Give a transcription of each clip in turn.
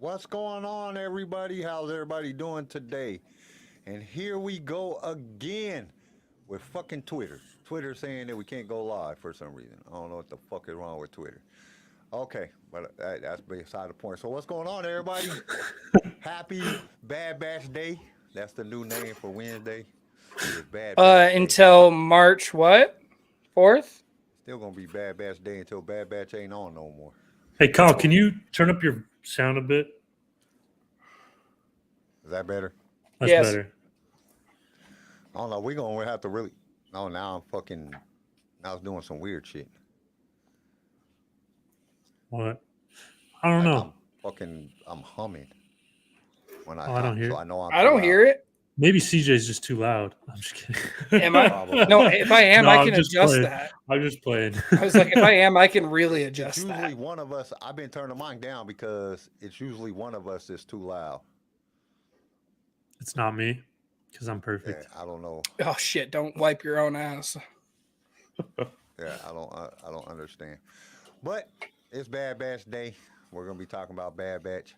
What's going on, everybody? How's everybody doing today? And here we go again with fucking Twitter. Twitter saying that we can't go live for some reason. I don't know what the fuck is wrong with Twitter. Okay, but that's beside the point. So what's going on, everybody? Happy Bad Batch Day. That's the new name for Wednesday. It's Bad Batch Day. Until March what? 4th? Still gonna be Bad Batch Day until Bad Batch ain't on no more. Hey, Kyle, can you turn up your sound a bit? Is that better? That's Yes. better. I don't know. We're gonna have to really. No, now I was doing some weird shit. What? I don't know. I'm humming when I Oh, I don't hear so it. I know I'm I don't hear it. Maybe CJ's just too loud. I'm just kidding. Am I? Probably. No, if I am, No, I I'm can just adjust playing. that. I'm just playing. I was like, if I am, I can really It's adjust usually that. one of us. I've been turning mine down because it's usually one of us that's too loud. It's not me because I'm Yeah, perfect. I don't know. Oh shit! Don't wipe your own ass. Yeah, I don't understand. But it's Bad Batch Day. We're gonna be talking about Bad Batch.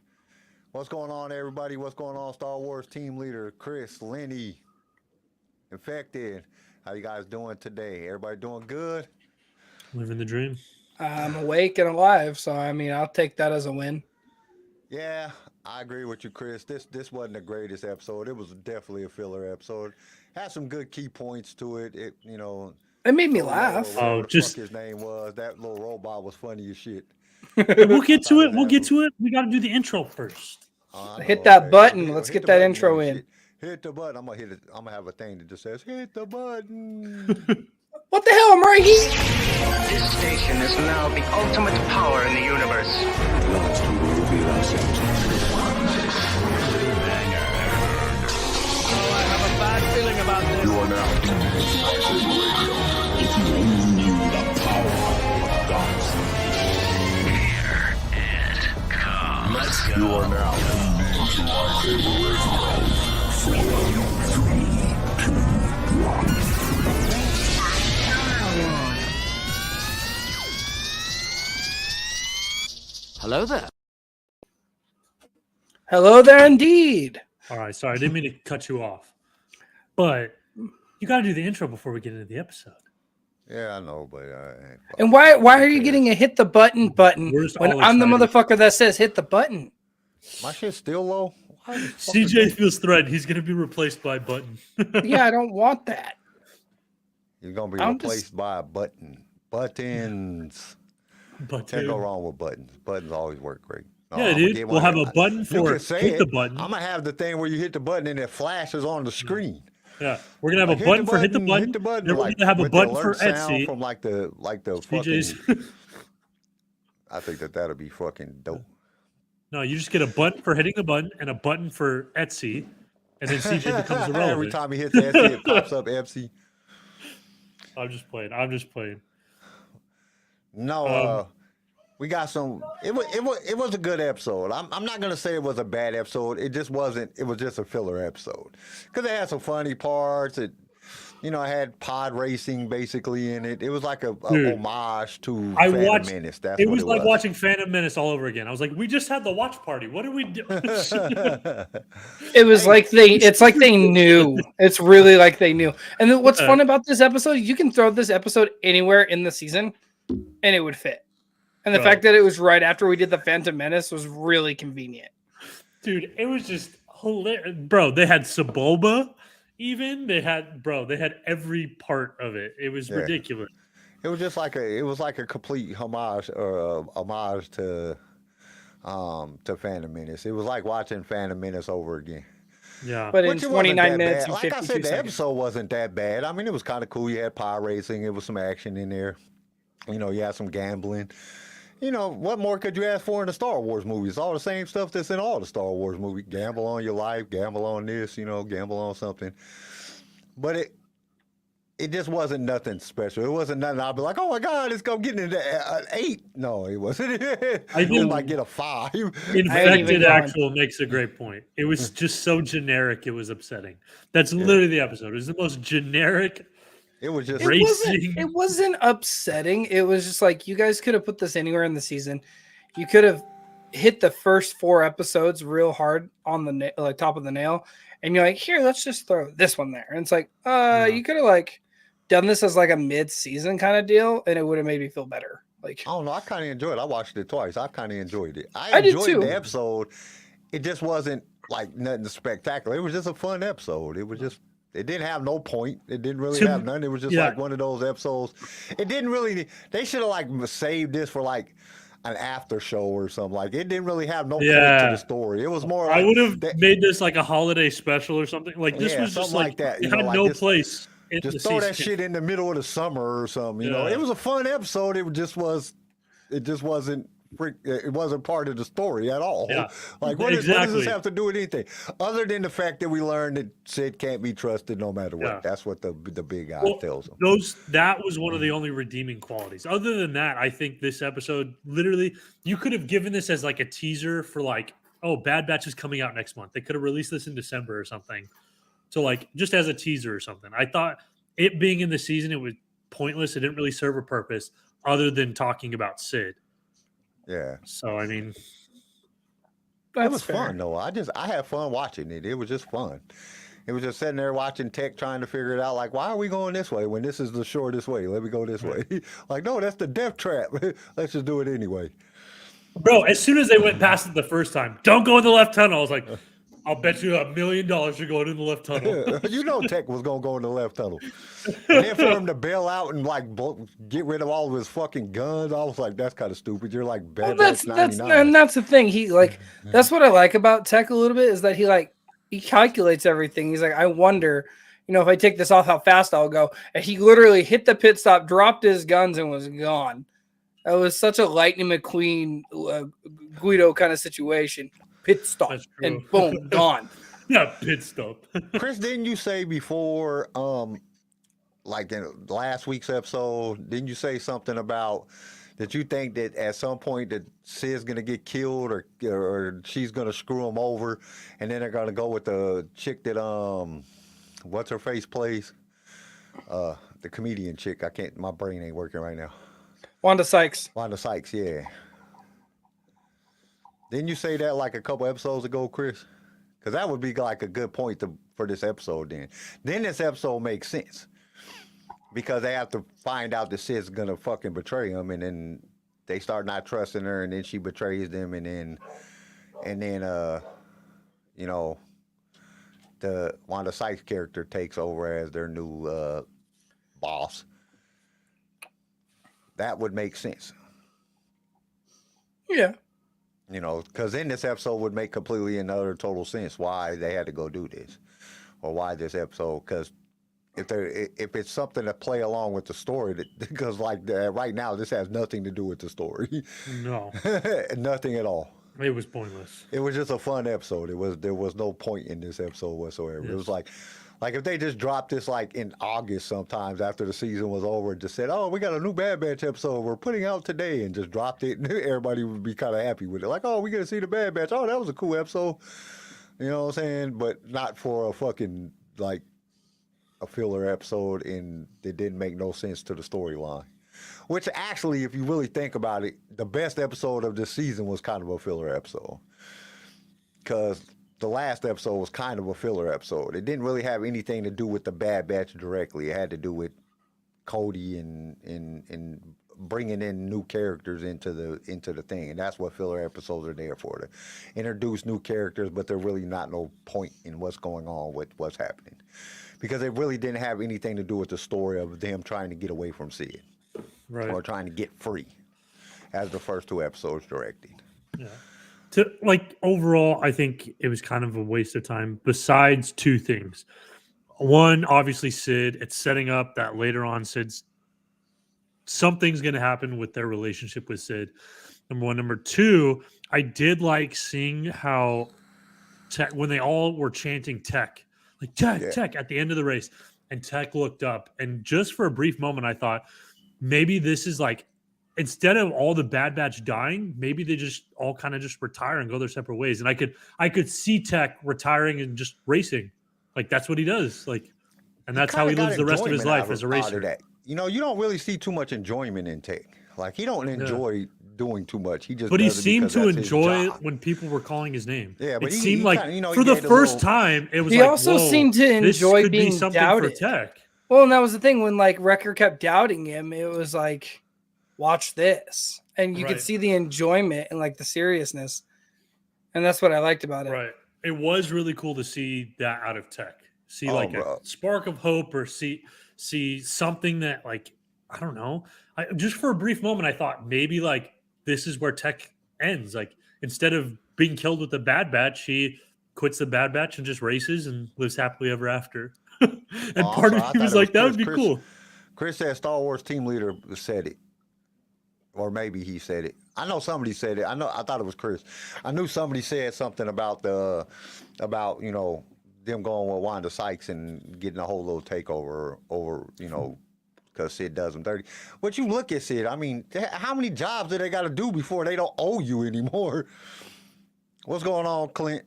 What's going on, everybody? What's going on, Star Wars team leader Chris, Lenny, Infected? How you guys doing today? Everybody doing good? Living the dream. I'm awake and alive, so I mean, I'll take that as a win. Yeah, I agree with you, Chris. This wasn't the greatest episode. It was definitely a filler episode. Had some good key points to it. It It made me Solo, laugh. or whatever Oh, the just- fuck his name was. That little robot was funny as shit. We'll get to thought it. We'll that get was- to it. We got to do the intro first. I Hit know, that okay. button. Hit Let's the get that button intro and in. shit. Hit the button. I'm gonna hit it. I'm gonna have a thing that just says "Hit the button." What the hell? I'm right here. This station is now the ultimate power in the universe. I have a bad feeling about this. You are now if you only knew the power of Let's go. You are now tuned in to LightSaber Radio. 4, 3, 2, 1. Hello there. Hello there, indeed. All right. Sorry, I didn't mean to cut you off, but you got to do the intro before we get into the episode. Yeah, I know, but And why are you getting a hit the button We're just when all I'm the excited. motherfucker that says hit the button? my shit's still low. Why the fuck is CJ it- feels threatened. He's going to be replaced by Button. Yeah, I don't want that. You're gonna be I'm replaced just- by a button. Buttons. But Can't go wrong with buttons. Buttons always work great. No, Yeah, I'ma dude. get We'll one. have a button You for can say hit it. the button. I'm gonna have the thing where you hit the button and it flashes on the screen. Yeah, we're gonna have Like, a button for hit the button. Hit the button. Then we're like, gonna have a with the button for alert sound Etsy. from like the CJ's. fucking. I think that'll be fucking dope. No, you just get a button for hitting the button and a button for Etsy, and then CJ becomes irrelevant. Every time he hits Etsy, it pops up Etsy. I'm just playing. No, we got some. It was a good episode. I'm not gonna say it was a bad episode. It just wasn't. It was just a filler episode because it had some funny parts. It had pod racing basically in it. It was like a Dude, homage to I Phantom watched- Menace. That's It what was like watching Phantom Menace all over again. I was like, we just had the watch party. What are we doing? It was it's like they knew. It's really like they knew. And then what's fun about this episode, you can throw this episode anywhere in the season and it would fit. And the Bro. fact that it was right after we did the Phantom Menace was really convenient. Dude, it was just hilarious. Bro, they had Sebulba. Even they had every part of it. It was Yeah. ridiculous. It was just like a complete homage or homage to Phantom Menace. It was like watching Phantom Menace over again. Yeah. But in Which it wasn't 29 that minutes bad. and Like I 52 said, the seconds. episode wasn't that bad. I mean, it was kind of cool. You had pod racing. It was some action in there. You had some gambling. What more could you ask for in the Star Wars movies? All the same stuff that's in all the Star Wars movies. Gamble on your life, gamble on this, gamble on something. But it just wasn't nothing special. It wasn't nothing I'd be like, oh my God, it's going to get into an 8. No, it wasn't. I It think- might get a 5. Infected going. Actual makes a great point. It was just so generic, it was upsetting. That's literally the episode. It was the most generic. It was just Racing. It wasn't upsetting. It was just like you guys could have put this anywhere in the season. You could have hit the first 4 episodes real hard on the like top of the nail, and you're like, here, let's just throw this one there. And it's like, you could have like done this as like a mid-season kind of deal, and it would have made me feel better. Like, I don't know. I kind of enjoyed it. I watched it twice. I kind of enjoyed it. I did too. The episode. It just wasn't like nothing spectacular. It was just a fun episode. It was just. It didn't have no point. It didn't really have none. It was just like one of those episodes. It didn't really. They should have like saved this for like an after show or something. Like it didn't really have no point to the story. It was more. Like, I would have made this like a holiday special or something. Like this was just like that. It had no place. Just throw that shit in the middle of the summer or something. You know, it was a fun episode. It just was. It just wasn't. It wasn't part of the story at all. Yeah, like what does this have to do with anything other than the fact that we learned that Sid can't be trusted no matter what? Yeah. That's what the big guy tells him. That was one of the only redeeming qualities. Other than that, I think this episode literally you could have given this as like a teaser for like, oh, Bad Batch is coming out next month. They could have released this in December or something. So like just as a teaser or something. I thought it being in the season, it was pointless. It didn't really serve a purpose other than talking about Sid. Yeah. So I mean, it was fun though. I had fun watching it. It was just fun. It was just sitting there watching Tech trying to figure it out. Like, why are we going this way when this is the shortest way? Let me go this way. Like, no, that's the death trap. Let's just do it anyway. Bro, as soon as they went past it the first time, don't go in the left tunnel. I was like, I'll bet you $1 million you're going in the left tunnel. You know Tech was going to go in the left tunnel. And then for him to bail out and like get rid of all of his fucking guns, I was like, that's kind of stupid. You're like Bad Batch 99. And that's the thing. He like that's what I like about Tech a little bit is that he calculates everything. He's like, I wonder, if I take this off, how fast I'll go. And he literally hit the pit stop, dropped his guns, and was gone. That was such a Lightning McQueen Guido kind of situation. Pit stop and boom, gone. Yeah, pit stop. Chris, didn't you say before, like in last week's episode, didn't you say something about that you think that at some point that Sid's gonna get killed or she's gonna screw him over, and then they're gonna go with the chick that what's her face plays, the comedian chick. My brain ain't working right now. Wanda Sykes, yeah. Didn't you say that like a couple episodes ago, Chris? Because that would be like a good point for this episode then. Then this episode makes sense. Because they have to find out that Sid's going to fucking betray him, and then they start not trusting her, and then she betrays them, and then the Wanda Sykes character takes over as their new boss. That would make sense. Yeah. Because then this episode would make completely another total sense why they had to go do this, or why this episode. Because if it's something to play along with the story, because like right now this has nothing to do with the story. No, nothing at all. It was pointless. It was just a fun episode. There was no point in this episode whatsoever. Yes. It was like if they just dropped this like in August sometimes after the season was over, just said, oh, we got a new Bad Batch episode we're putting out today, and just dropped it, and everybody would be kind of happy with it. Like, oh, we get to see the Bad Batch. Oh, that was a cool episode. You know what I'm saying? But not for a fucking, like, a filler episode, and it didn't make no sense to the storyline. Which actually, if you really think about it, the best episode of this season was kind of a filler episode. Because the last episode was kind of a filler episode. It didn't really have anything to do with the Bad Batch directly. It had to do with Cody and bringing in new characters into the thing. And that's what filler episodes are there for, to introduce new characters, but there's really not no point in what's going on with what's happening. Because it really didn't have anything to do with the story of them trying to get away from Sid. Right. Or trying to get free, as the first 2 episodes directed. Yeah. Overall, I think it was kind of a waste of time, besides 2 things. One, obviously Sid. It's setting up that later on something's going to happen with their relationship with Sid. Number 1. Number 2, I did like seeing how Tech, when they all were chanting Tech, like Tech at the end of the race, and Tech looked up, and just for a brief moment, I thought maybe this is like, instead of all the Bad Batch dying, maybe they just all kind of just retire and go their separate ways. And I could see Tech retiring and just racing. Like, that's what he does. Like, and that's how he lives the rest of his life as a racer. You don't really see too much enjoyment in Tech. Like, he don't enjoy doing too much. He just But he does it seemed because to that's his enjoy it job. when people were calling his name. Yeah, but it he seemed like kinda, you know, for he the had a first little- time, it was He like, also whoa, seemed to this enjoy could be being something doubted. for Tech. Well, and that was the thing when like Wrecker kept doubting him. It was like, watch this, and you could Right. see the enjoyment and like the seriousness, and that's what I liked about it. Right. It was really cool to see that out of Tech. See Oh, like bro. a spark of hope, or see something that, like, I don't know. Just for a brief moment, I thought maybe like this is where Tech ends. Like, instead of being killed with the Bad Batch, he quits the Bad Batch and just races and lives happily ever after. And Oh, I'm part sorry. of I me thought was it like, that Chris. would be cool. Chris said Star Wars team leader said it. Or maybe he said it. I know somebody said it. I thought it was Chris. I knew somebody said something about you know, them going with Wanda Sykes and getting a whole little takeover over, you know, because Sid does them dirty. But you look at Sid, I mean, how many jobs do they got to do before they don't owe you anymore? What's going on, Clint?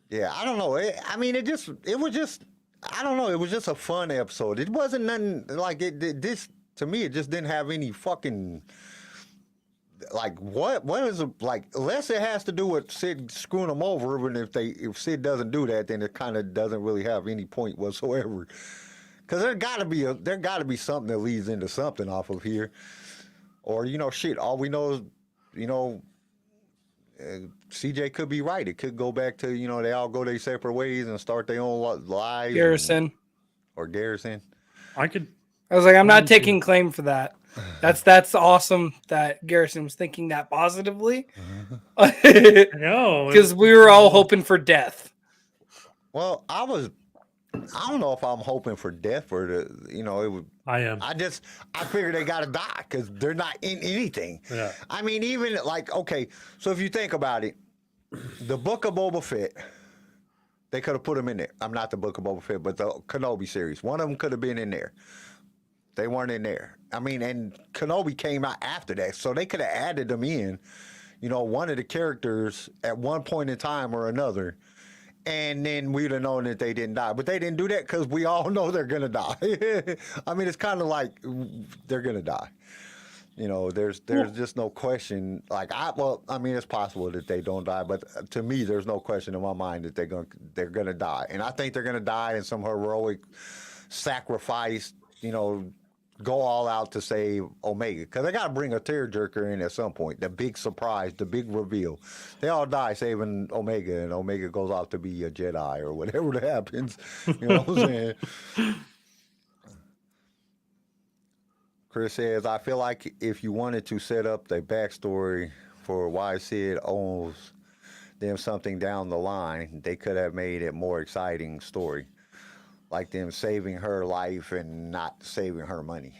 Yeah, I don't know. It was just, I don't know. It was just a fun episode. It wasn't nothing like this, to me, it just didn't have any fucking, like, what is it, like, unless it has to do with Sid screwing them over, and if Sid doesn't do that, then it kind of doesn't really have any point whatsoever. Because there got to be something that leads into something off of here. Or, you know, shit, all we know is, you know, CJ could be right. It could go back to, you know, they all go their separate ways and start their own lives. Garrison. Or Garrison. I was like, I'm not Me too. taking claim for that. That's awesome that Garrison was thinking that positively. know. Because we were all hoping for death. Well, I don't know if I'm hoping for death or you know, it would. I am. I figure they gotta die because they're not in anything. Yeah. I mean, even like, okay, so if you think about it, the Book of Boba Fett, they could have put them in there. I'm not the Book of Boba Fett, but the Kenobi series. One of them could have been in there. They weren't in there. I mean, and Kenobi came out after that, so they could have added them in, you know, one of the characters at one point in time or another. And then we'd have known that they didn't die. But they didn't do that because we all know they're going to die. I mean, it's kind of like they're going to die. You know, there's just no question. Like, I mean, it's possible that they don't die. But to me, there's no question in my mind that they're going to die. And I think they're going to die in some heroic sacrifice, you know, go all out to save Omega. Because they got to bring a tearjerker in at some point. The big surprise, the big reveal. They all die saving Omega, and Omega goes off to be a Jedi or whatever that happens. You know what I'm saying? Chris says, I feel like if you wanted to set up the backstory for why Sid owes them something down the line, they could have made it more exciting story. Like them saving her life and not saving her money.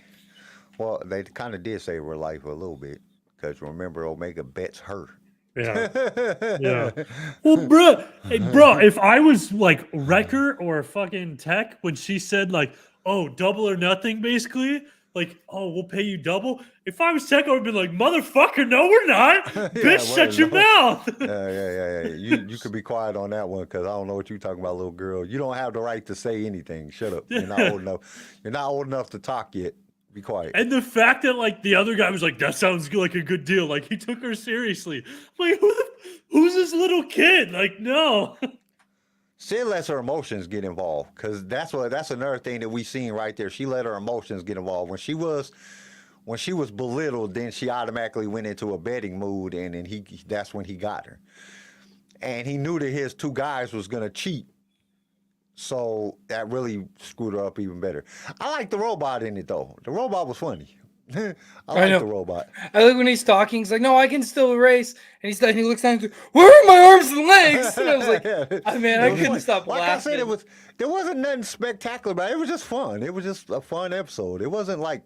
Well, they kind of did save her life a little bit. Because remember, Omega bets her. Yeah. Yeah. Well, bro, if I was like Wrecker or fucking Tech, when she said like, oh, double or nothing, basically, like, oh, we'll pay you double. If I was Tech, I would be like, motherfucker, no, we're not. Bitch, shut your mouth. Yeah. You could be quiet on that one because I don't know what you're talking about, little girl. You don't have the right to say anything. Shut up. You're not old enough. You're not old enough to talk yet. Be quiet. And the fact that like the other guy was like, that sounds good, like a good deal. Like he took her seriously. I'm like, who's this little kid? Like, no. Sid lets her emotions get involved because that's another thing that we seen right there. She let her emotions get involved. When she was belittled, then she automatically went into a betting mood, and then that's when he got her. And he knew that his two guys was gonna cheat. So that really screwed her up even better. I like the robot in it though. The robot was funny. I like the robot. I like when he's talking, he's like, no, I can still erase. And he looks down and goes, where are my arms and legs? And I was like, I couldn't funny. stop like laughing. I said, there wasn't nothing spectacular about it. It was just fun. It was just a fun episode. It wasn't like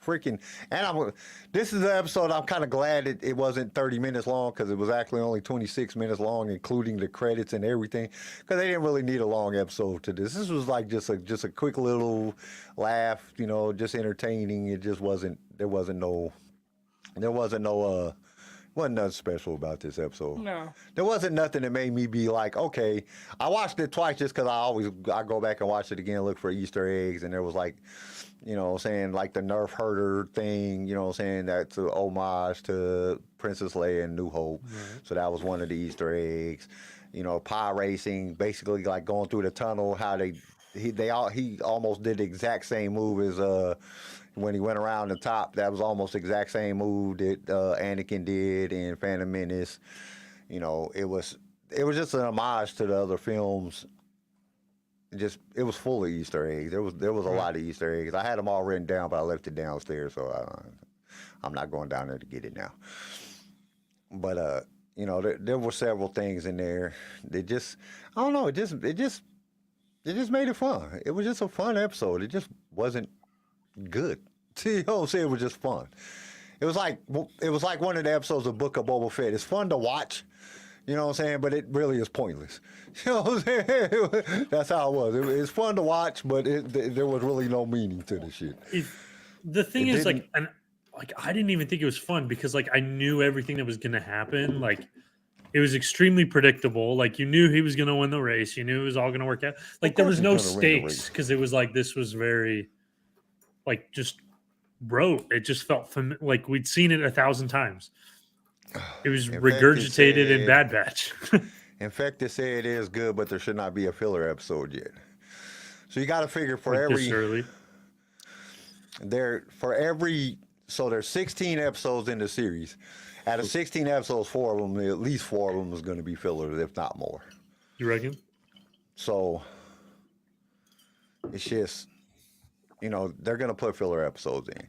freaking, and this is the episode I'm kind of glad it wasn't 30 minutes long because it was actually only 26 minutes long, including the credits and everything, because they didn't really need a long episode to this. This was like just a quick little laugh, you know, just entertaining. It just wasn't, there wasn't no Wasn't nothing special about this episode. No. There wasn't nothing that made me be like, okay. I watched it twice just because I go back and watch it again, look for Easter eggs, and there was like, you know what I'm saying, like the Nerf herder thing, you know what I'm saying, that's an homage to Princess Leia and New Hope. Right. So that was one of the Easter eggs. You know, pod racing, basically like going through the tunnel, how he almost did the exact same move as when he went around the top. That was almost the exact same move that Anakin did in Phantom Menace. You know, it was just an homage to the other films. It was full of Easter eggs. There was a lot of Easter eggs. I had them all written down, but I left it downstairs, so I'm not going down there to get it now. But you know, there were several things in there that just, I don't know, it just made it fun. It was just a fun episode. It just wasn't good. You know what I'm saying? It was just fun. It was like one of the episodes of Book of Boba Fett. It's fun to watch, you know what I'm saying, but it really is pointless. You know what I'm saying? That's how it was. It's fun to watch, but there was really no meaning to the shit. The thing is, like I didn't even think it was fun because like I knew everything that was going to happen. Like it was extremely predictable. Like you knew he was going to win the race. You knew it was all going to work out. Like there was no stakes because it was like this was very like just rote. It just felt like we'd seen it 1,000 times. It was regurgitated in Bad Batch. In fact, they say it is good, but there should not be a filler episode yet. So you got to figure for like every this early. So there's 16 episodes in the series. Out of 16 episodes, at least four of them is going to be fillers, if not more. You reckon? So it's just, you know, they're going to put filler episodes in.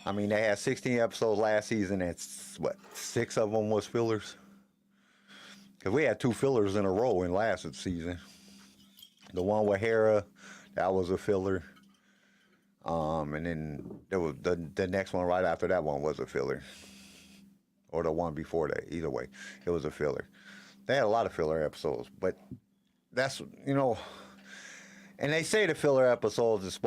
I mean, they had 16 episodes last season, and 6 of them was fillers? Because we had 2 fillers in a row in last season. The one with Hera, that was a filler. And then there was the next one right after that one was a filler. Or the one before that. Either way, it was a filler. They had a lot of filler episodes, but that's, you know, and they say the filler episodes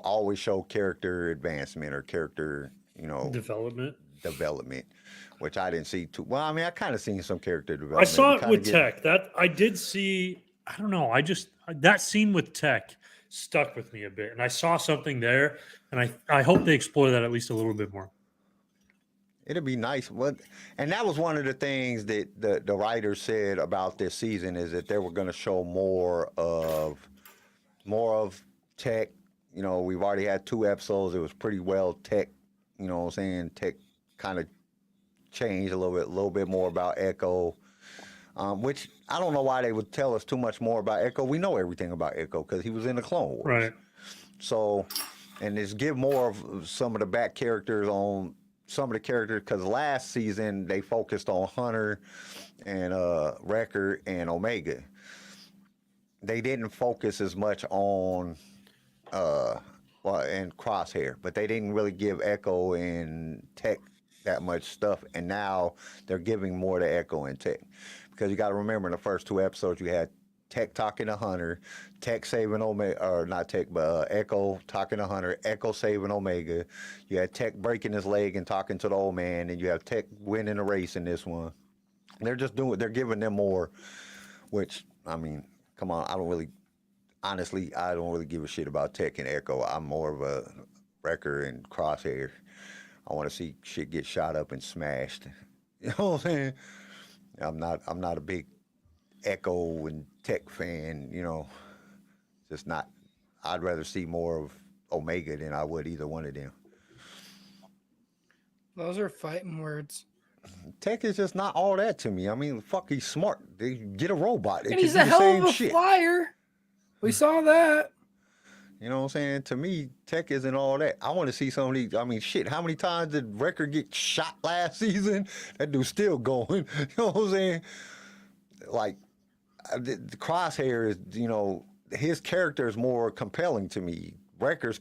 always show character advancement or character, you know, development, which I didn't see too well. I mean, I kind of seen some character development. I saw it with Tech. That I did see. I don't know. That scene with Tech stuck with me a bit, and I saw something there, and I hope they explore that at least a little bit more. It'd be nice. And that was one of the things that the writers said about this season is that they were going to show more of Tech. You know, we've already had 2 episodes. It was pretty well Tech. You know what I'm saying? Tech kind of changed a little bit more about Echo, which I don't know why they would tell us too much more about Echo. We know everything about Echo because he was in the Clone Wars. Right. So, and just give more of some of the back characters on some of the characters, because last season they focused on Hunter and Wrecker and Omega. They didn't focus as much on and Crosshair, but they didn't really give Echo and Tech that much stuff, and now they're giving more to Echo and Tech, because you got to remember in the first 2 episodes you had Tech talking to Hunter, Tech saving Omega, or not Tech, but Echo talking to Hunter, Echo saving Omega. You had Tech breaking his leg and talking to the old man, and you have Tech winning the race in this one. They're giving them more, which, I mean, come on, I don't really give a shit about Tech and Echo. I'm more of a Wrecker and Crosshair. I want to see shit get shot up and smashed. You know what I'm saying? I'm not a big Echo and Tech fan, you know. Just not. I'd rather see more of Omega than I would either one of them. Those are fighting words. Tech is just not all that to me. I mean, fuck, he's smart. They get a robot. And he's a hell of a flyer. We saw that. You know what I'm saying? To me, Tech isn't all that. I want to see some of these. I mean, shit, how many times did Wrecker get shot last season? That dude's still going. You know what I'm saying? Like, the Crosshair is, you know, his character is more compelling to me. Wrecker's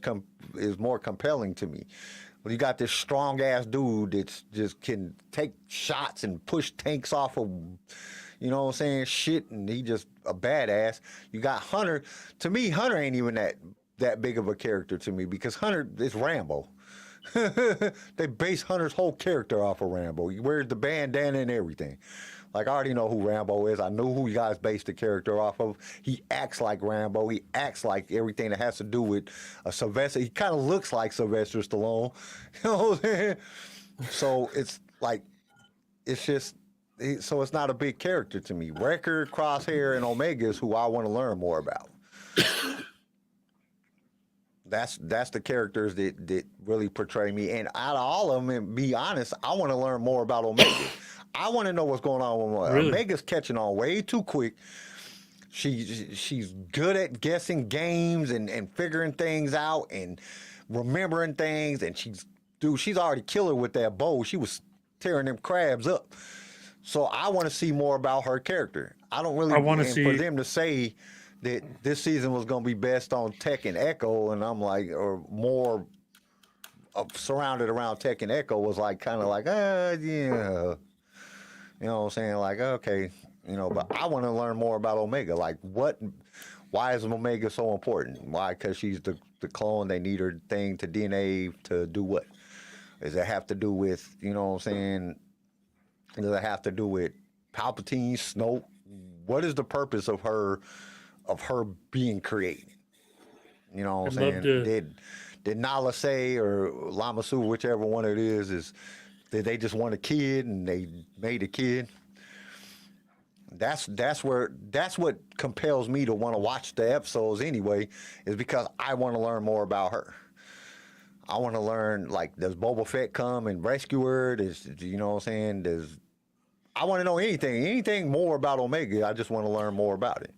is more compelling to me. When you got this strong ass dude that just can take shots and push tanks off of, you know what I'm saying, shit, and he just a badass. You got Hunter. To me, Hunter ain't even that big of a character to me, because Hunter is Rambo. They base Hunter's whole character off of Rambo. He wears the bandana and everything. Like, I already know who Rambo is. I know who you guys based the character off of. He acts like Rambo. He acts like everything that has to do with Sylvester. He kind of looks like Sylvester Stallone. You know what I'm saying? So it's like, it's just, so it's not a big character to me. Wrecker, Crosshair, and Omega is who I want to learn more about. That's the characters that really portray me. And out of all of them, and be honest, I want to learn more about Omega. I want to know what's going on with Really? Omega's catching on way too quick. She's good at guessing games and figuring things out and remembering things. And she's already killer with that bow. She was tearing them crabs up. So I want to see more about her character. I don't really want to and see for them to say that this season was going to be best on Tech and Echo, and I'm like, or more surrounded around Tech and Echo was like kind of like, yeah. You know what I'm saying? Like, okay, but I want to learn more about Omega. Like, why is Omega so important? Why? Because she's the clone. They need her thing to DNA to do what? Does it have to do with, you know what I'm saying? Does it have to do with Palpatine, Snoke? What is the purpose of her being created? You know what I'm saying? Did Nala say, or Lama Su, whichever one it is did they just want a kid and they made a kid? That's what compels me to want to watch the episodes anyway, is because I want to learn more about her. I want to learn, like, does Boba Fett come and rescue her? You know what I'm saying? I want to know anything more about Omega. I just want to learn more about it.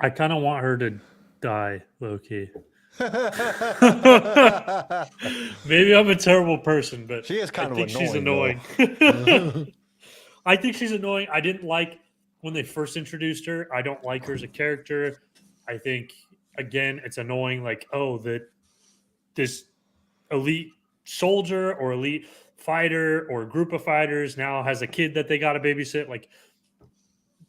I kind of want her to die, low-key. Maybe I'm a terrible person, but she is kind of she's annoying. I think she's annoying. I didn't like when they first introduced her. I don't like her as a character. I think, again, it's annoying. Like, that this elite soldier or elite fighter or group of fighters now has a kid that they got to babysit. Like,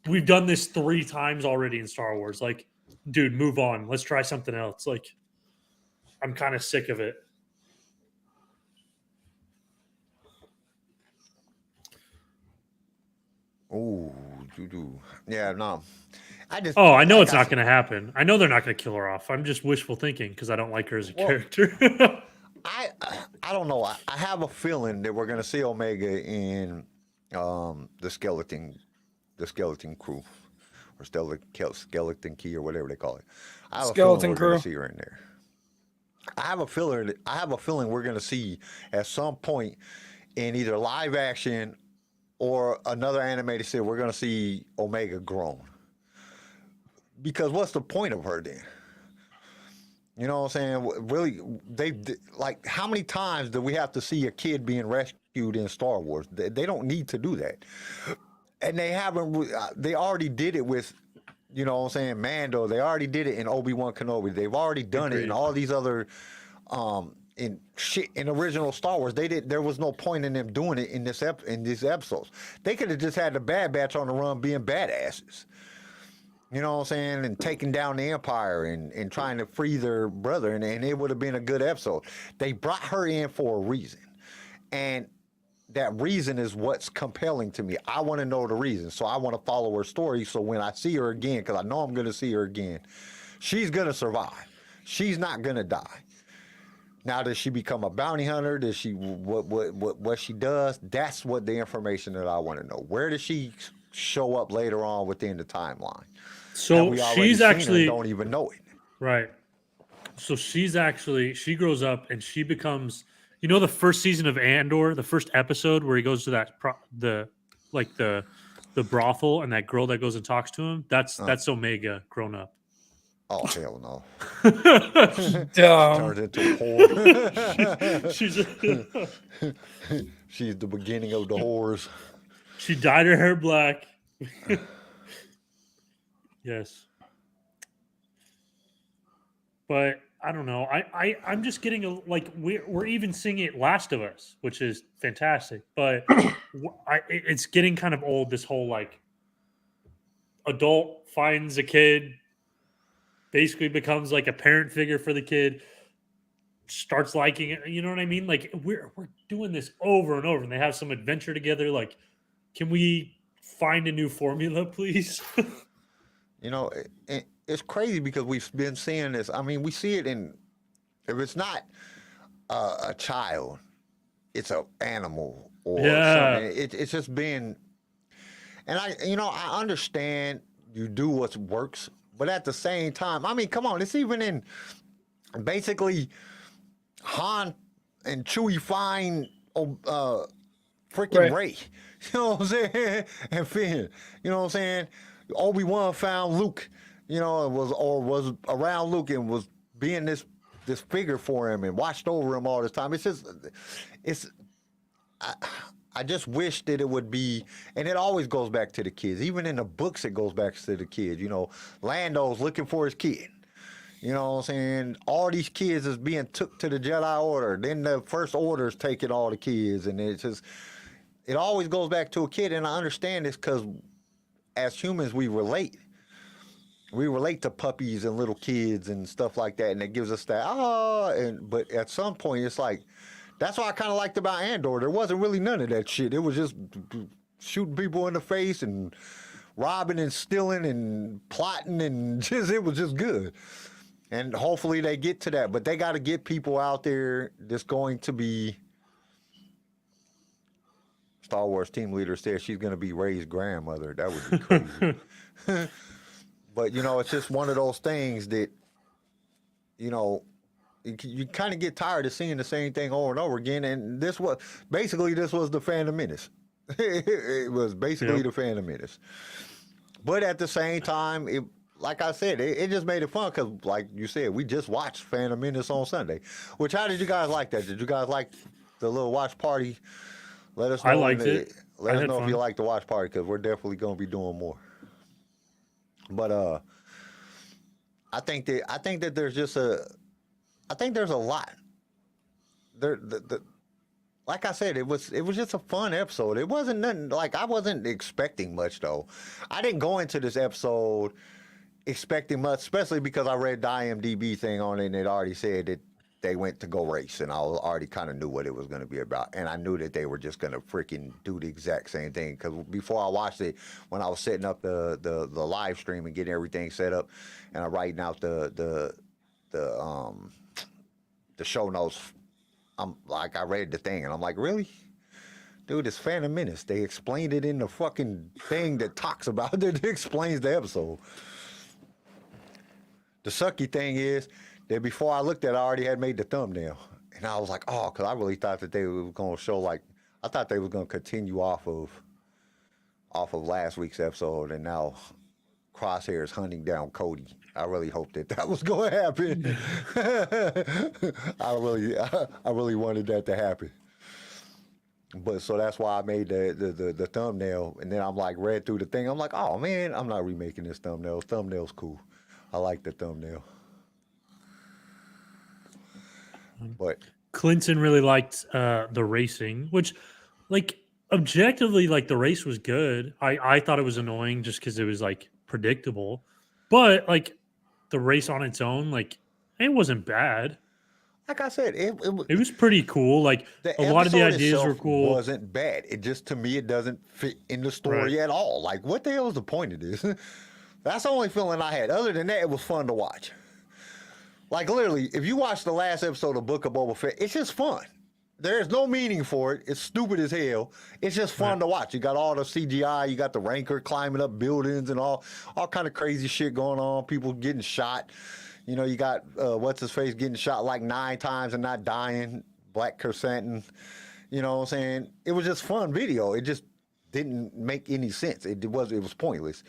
we've done this 3 times already in Star Wars. Like, dude, move on. Let's try something else. Like, I'm kind of sick of it. Ooh, yeah, no. I know it's not going to happen. I know they're not going to kill her off. I'm just wishful thinking because I don't like her as a character. I don't know. I have a feeling that we're going to see Omega in the skeleton crew, or skeleton key, or whatever they call it. I have Skeleton a feeling crew. We're going to see her in there. I have a feeling we're going to see at some point in either live action or another animated series, we're going to see Omega grown. Because what's the point of her then? You know what I'm saying? Really, like, how many times do we have to see a kid being rescued in Star Wars? They don't need to do that. And they haven't, they already did it with, you know what I'm saying, Mando. They already did it in Obi-Wan Kenobi. They've already done it in all these other, in original Star Wars. There was no point in them doing it in these episodes. They could have just had the Bad Batch on the run being badasses. You know what I'm saying? And taking down the Empire and trying to free their brother. And it would have been a good episode. They brought her in for a reason. And that reason is what's compelling to me. I want to know the reason. So I want to follow her story. So when I see her again, because I know I'm going to see her again, she's going to survive. She's not going to die. Now, does she become a bounty hunter? Does she, what she does? That's what the information that I want to know. Where does she show up later on within the timeline? So she's actually don't even know it. Right. So she grows up and she becomes, the first season of Andor, the first episode where he goes to that the brothel and that girl that goes and talks to him. That's Omega grown up. Oh, hell no. Dumb. Turned into a whore. She's the beginning of the whores. She dyed her hair black. Yes. But I don't know. I'm just getting we're even seeing it Last of Us, which is fantastic. But it's getting kind of old. This whole adult finds a kid, basically becomes like a parent figure for the kid. starts liking it. You know what I mean? Like we're doing this over and over, and they have some adventure together. Like, can we find a new formula, please? You know, it's crazy because we've been seeing this. I mean, we see it in, if it's not a child, it's an animal or something. It's just been, and I understand you do what works, but at the same time, I mean, come on, it's even in basically Han and Chewie find freaking Rey. You know what I'm saying? And Finn. You know what I'm saying? Obi-Wan found Luke, you know, was around Luke and was being this figure for him and watched over him all this time. It's just, I just wish that it would be, and it always goes back to the kids. Even in the books, it goes back to the kids. You know, Lando's looking for his kid. You know what I'm saying? All these kids is being took to the Jedi Order. Then the First Order's taking all the kids, and it's just, it always goes back to a kid. And I understand this because as humans, we relate. We relate to puppies and little kids and stuff like that, and it gives us that, but at some point, it's like, that's what I kind of liked about Andor. There wasn't really none of that shit. It was just shooting people in the face and robbing and stealing and plotting, and just, it was just good. And hopefully they get to that, but they got to get people out there that's going to be, Star Wars team leader said she's going to be Rey's grandmother. That would be crazy. But, you know, it's just one of those things that, you know, you kind of get tired of seeing the same thing over and over again. And this was the Phantom Menace. It was basically the Phantom Menace. But at the same time, like I said, it just made it fun because, like you said, we just watched Phantom Menace on Sunday. Which, how did you guys like that? Did you guys like the little watch party? Let us know. I liked it. Let us know if you like the watch party because we're definitely going to be doing more. But I think that there's just there's a lot. Like I said, it was just a fun episode. It wasn't nothing, like, I wasn't expecting much though. I didn't go into this episode expecting much, especially because I read the IMDb thing on it and it already said that they went to go race, and I already kind of knew what it was going to be about, and I knew that they were just going to freaking do the exact same thing. Because before I watched it, when I was setting up the live stream and getting everything set up, and I'm writing out the show notes, I'm like, I read the thing, and I'm like, really? Dude, it's Phantom Menace. They explained it in the fucking thing that talks about it, that explains the episode. The sucky thing is that before I looked at it, I already had made the thumbnail. And I was like, oh, because I really thought that they were going to show, like, I thought they were going to continue off of last week's episode, and now Crosshair's hunting down Cody. I really hoped that was going to happen. I really wanted that to happen. But so that's why I made the thumbnail, and then I'm like, read through the thing. I'm like, oh man, I'm not remaking this thumbnail. Thumbnail's cool. I like the thumbnail. But Clinton really liked the racing, which, like, objectively, like, the race was good. I thought it was annoying just because it was, like, predictable, but, like, the race on its own, like, it wasn't bad. Like I said, it was pretty cool. Like, a lot of the ideas were cool. Wasn't bad. It just, to me, it doesn't fit in the story at all. Like, what the hell is the point of this? That's the only feeling I had. Other than that, it was fun to watch. Like, literally, if you watch the last episode of Book of Boba Fett, it's just fun. There's no meaning for it. It's stupid as hell. It's just fun to watch. You got all the CGI. You got the Rancor climbing up buildings and all kind of crazy shit going on. People getting shot. You know, you got, what's-his-face getting shot like 9 times and not dying. Black Chrysanthemum. You know what I'm saying? It was just fun video. It just didn't make any sense. It was pointless.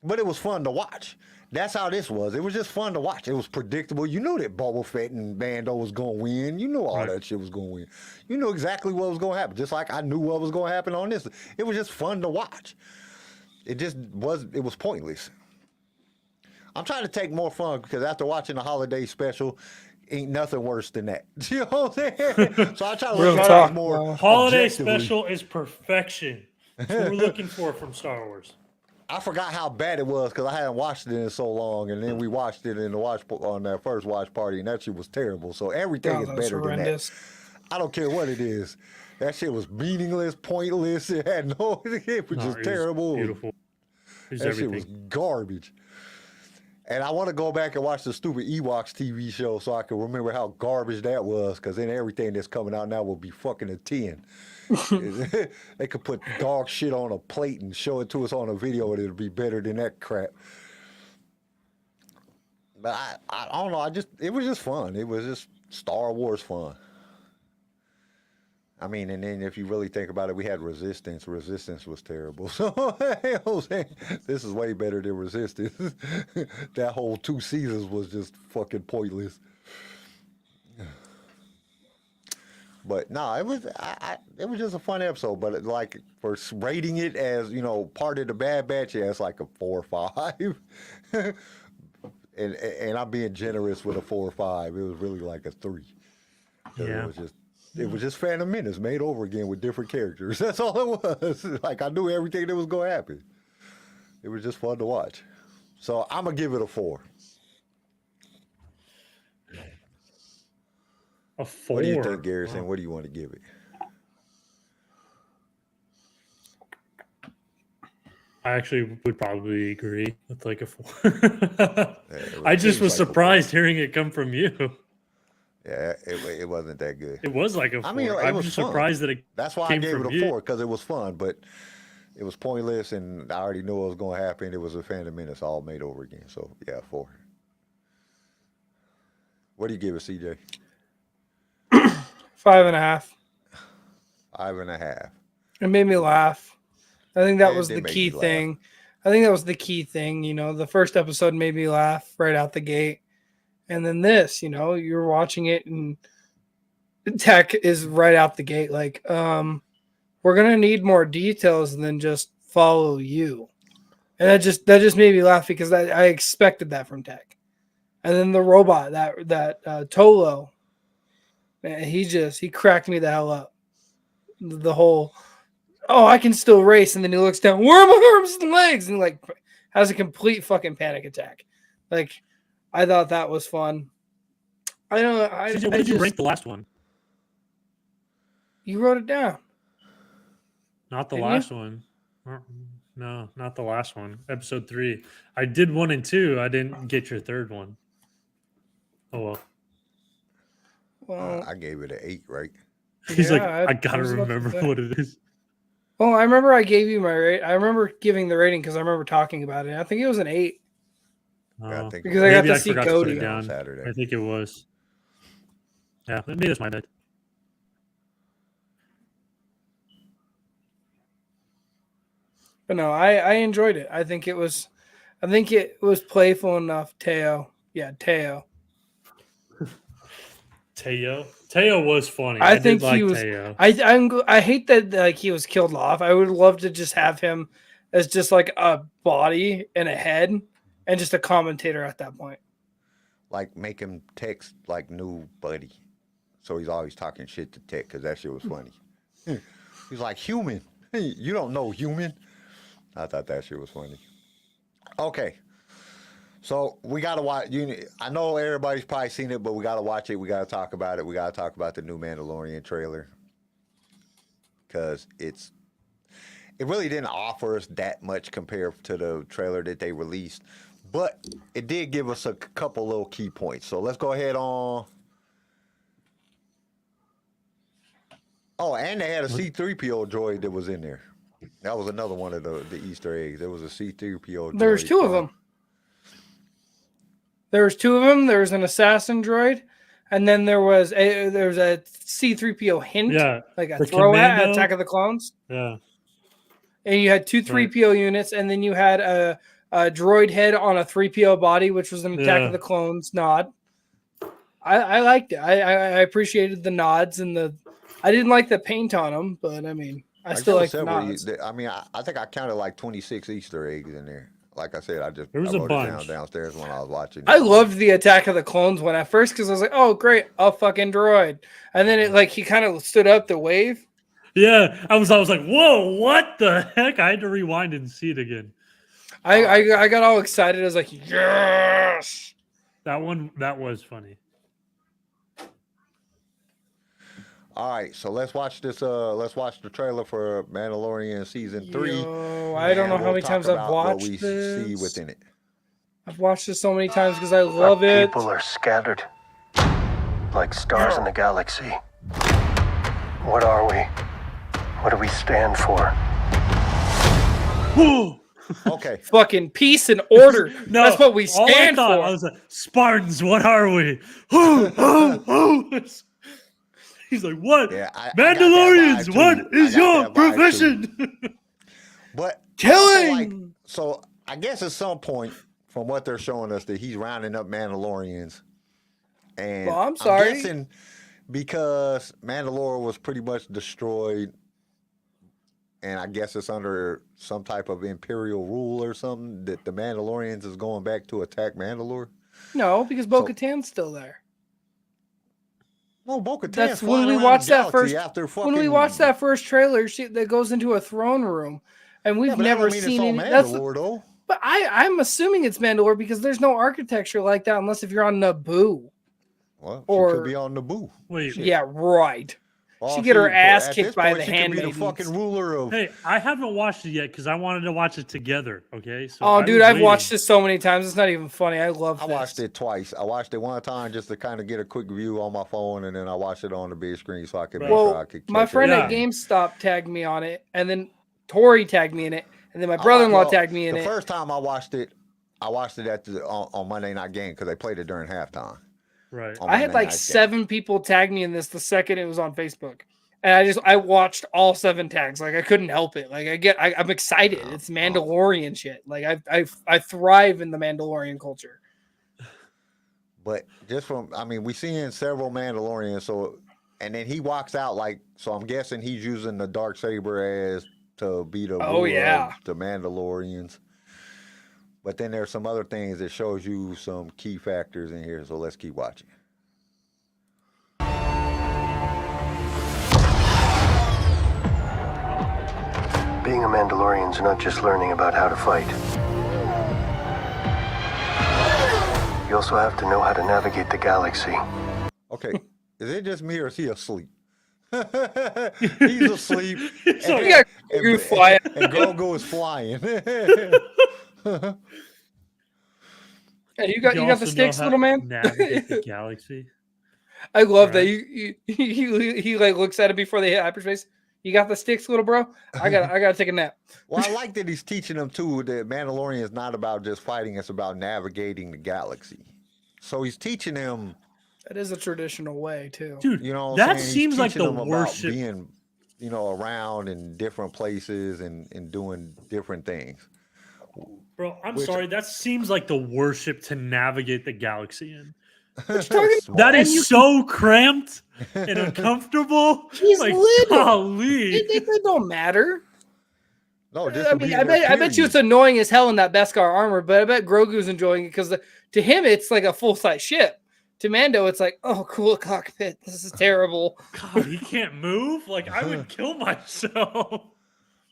But it was fun to watch. That's how this was. It was just fun to watch. It was predictable. You knew that Boba Fett and Mando was going to win. You knew all that shit was going to win. You knew exactly what was going to happen. Just like I knew what was going to happen on this. It was just fun to watch. It was pointless. I'm trying to take more fun because after watching the holiday special, ain't nothing worse than that. You know what I'm saying? So I try to look at more. Holiday special is perfection. That's what we're looking for from Star Wars. I forgot how bad it was because I hadn't watched it in so long, and then we watched it in the on that first watch party, and that shit was terrible. So everything is that was better horrendous. than that. I don't care what it is. That shit was meaningless, pointless. It had no. It was just terrible. Beautiful. That shit was garbage. And I want to go back and watch the stupid Ewoks TV show so I can remember how garbage that was, because then everything that's coming out now will be fucking a 10. They could put dog shit on a plate and show it to us on a video, and it'll be better than that crap. But I don't know. It was just fun. It was just Star Wars fun. I mean, and then if you really think about it, we had Resistance. Resistance was terrible. So you know what I'm saying? This is way better than Resistance. That whole 2 seasons was just fucking pointless. But no, it was just a fun episode. But like for rating it as, you know, part of the Bad Batch, yeah, it's like a 4 or 5. and I'm being generous with a 4 or 5. It was really like a 3. Yeah. It was just Phantom Menace made over again with different characters. That's all it was. Like, I knew everything that was going to happen. It was just fun to watch. So I'm going to give it a 4. A 4. What do you think, Garrison? What do you want to give it? I actually would probably agree with like a 4. I just was surprised hearing it come from you. Yeah, it wasn't that good. It was like a 4. I mean, I'm just surprised that it That's why I came gave from it a you. 4, because it was fun, but it was pointless, and I already knew what was going to happen. It was a Phantom Menace all made over again. So, yeah, 4. What do you give it, CJ? 5.5. 5.5. It made me laugh. I think that It was did the make key me laugh. thing. I think that was the key thing. You know, the first episode made me laugh right out the gate. And then this, you know, you're watching it and Tech is right out the gate. Like, we're going to need more details than just follow you. And that just made me laugh because I expected that from Tech. And then the robot, that Tolo, man, he cracked me the hell up. The whole, oh, I can still race. And then he looks down, where are my arms and legs? And like has a complete fucking panic attack. Like, I thought that was fun. I don't know. CJ, what did you rank the last one? You wrote it down. Not the Didn't last one. No, not the last one. Episode 3. I did 1 and 2. I didn't get your third one. Oh well. Well, I gave it an 8, right? He's like, yeah, I gotta was about to remember say. what it is. Well, I remember I gave you my rate. I remember giving the rating because I remember talking about it. I think it was an 8. Yeah, I think Because I got Maybe to I see forgot to put Cody it on down. Saturday. I think it was. Yeah, maybe that's my bad. But no, I enjoyed it. I think it was playful enough. Teo. Teo was funny. I did think like he was. Teo. I hate that like he was killed off. I would love to just have him as just like a body and a head and just a commentator at that point. Like, make him text like new buddy. So he's always talking shit to Tech, because that shit was funny. He's like, human. You don't know human. I thought that shit was funny. Okay. So we got to watch. I know everybody's probably seen it, but we got to watch it. We got to talk about it. We got to talk about the new Mandalorian trailer. Because it really didn't offer us that much compared to the trailer that they released. But it did give us a couple little key points. So let's go ahead on. Oh, and they had a C-3PO droid that was in there. That was another one of the Easter eggs. There was a C-3PO droid. There's 2 of them. There's 2 of them. There's an assassin droid, and then there's a C-3PO hint, Yeah, like a the throw at commando. Attack of the Clones. Yeah. And you had 2 3PO units, and then you had a droid head on a 3PO body, which was an Attack Yeah. of the Clones nod. I liked it. I appreciated the nods and I didn't like the paint on them, but I mean, I still like the nods. I think I counted like 26 Easter eggs in there. Like I said, I There was a wrote it down bunch. downstairs when I was watching. I loved the Attack of the Clones one at first because I was like, "Oh, great, a fucking droid!" And then it like he kind of stood up to wave. Yeah, I was like, whoa, what the heck? I had to rewind and see it again. I got all excited. I was like, yes. That was funny. All right, so let's watch this. Let's watch the trailer for Mandalorian season 3. Yo, I don't know how many times I've watched what we this. see within it. I've watched this so many times because I love it. People are scattered like stars in the galaxy. What are we? What do we stand for? Whoa! Okay. Fucking peace and order. No, That's what we all I stand thought, for. I was like, Spartans, what are we? Who? He's like, what? Yeah, I Mandalorians, got that vibe, what too. is I got your that vibe, profession? But Killing! so I guess at some point, from what they're showing us, that he's rounding up Mandalorians. And Well, I'm sorry. I'm guessing because Mandalore was pretty much destroyed, and I guess it's under some type of imperial rule or something, that the Mandalorians is going back to attack Mandalore. No, because Bo-Katan's still there. No, Bo-Katan's That's flying when we around watched the that galaxy first. after When we fucking- watched that first trailer, that goes into a throne room, and we've Yeah, but that never don't mean seen it's on any. That's, Mandalore, though. but I'm assuming it's Mandalore because there's no architecture like that unless if you're on Naboo. Well, she or- could be on Naboo. Wait, Yeah, right. Well, She get her ass at kicked this by point, the she could be the handmaidens. fucking ruler of. hey, I haven't watched it yet because I wanted to watch it together. Okay, so Oh, I dude, was I've watched waiting. this so many times. It's not even funny. I love I this. watched it twice. I watched it one time just to kind of get a quick view on my phone, and then I watched it on the big screen so I could make sure I Well, could. my catch friend it. at GameStop tagged me on it, and then Tori tagged me in it, and then my brother-in-law Well, tagged me in the it. first time I watched it at on Monday Night Game because they played it during halftime. Right. on I had Monday like Night Game. 7 people tag me in this the second it was on Facebook. And I watched all 7 tags. Like I couldn't help it. Like I'm excited. It's Mandalorian shit. Like I thrive in the Mandalorian culture. But just we seeing several Mandalorians. So, and then he walks out so I'm guessing he's using the LightSaber as to be the Oh, ruler yeah. of the Mandalorians. But then there's some other things that shows you some key factors in here. So let's keep watching. Being a Mandalorian's not just learning about how to fight. You also have to know how to navigate the galaxy. Okay, is it just me or is he asleep? He's asleep. You got Grogu flying. And Grogu is flying. Hey, you got also the know sticks, how little to man. Navigate the galaxy. I love that Right. he like looks at it before they hit hyperspace. You got the sticks, little bro. I gotta take a nap. Well, I like that he's teaching them too that Mandalorian is not about just fighting; it's about navigating the galaxy. So he's teaching them, That is a traditional way too. Dude, you know, what I'm that saying? He's seems like teaching the them about worship. being, around in different places and doing different things. Bro, I'm Which- sorry. That seems like the worship to navigate the galaxy in. Smart. That is so cramped and uncomfortable. He's like, little. golly. It don't matter. No, just I to be mean, I there, bet you it's period. annoying as hell in that Beskar armor, but I bet Grogu's enjoying it because to him it's like a full size ship. To Mando, it's like, oh, cool cockpit. This is terrible. God, he can't move. Like, I would kill myself.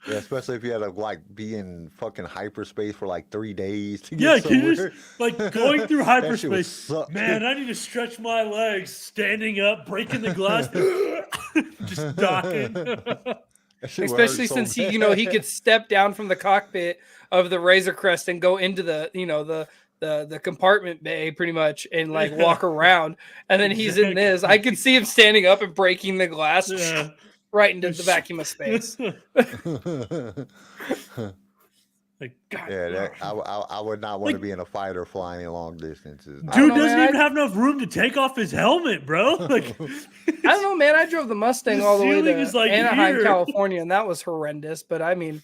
Yeah, especially if you had to be in fucking hyperspace for 3 days to Yeah, get can you somewhere. just going through That shit would hyperspace? suck. Man, I need to stretch my legs, standing up, breaking the glass, just docking. That shit would hurt Especially so since he bad. could step down from the cockpit of the Razor Crest and go into the the compartment bay pretty much and walk around, and then he's in this. I could see him standing up and breaking the glass Yeah. right into the vacuum of space. Like, God, Yeah, I would not want to be in a fighter flying long distances. I don't dude know, doesn't man. even have enough room to take off his helmet, bro. Like, I don't know, man. I drove the Mustang The all the way ceiling to is, like, Anaheim, here. California, and that was horrendous. But I mean,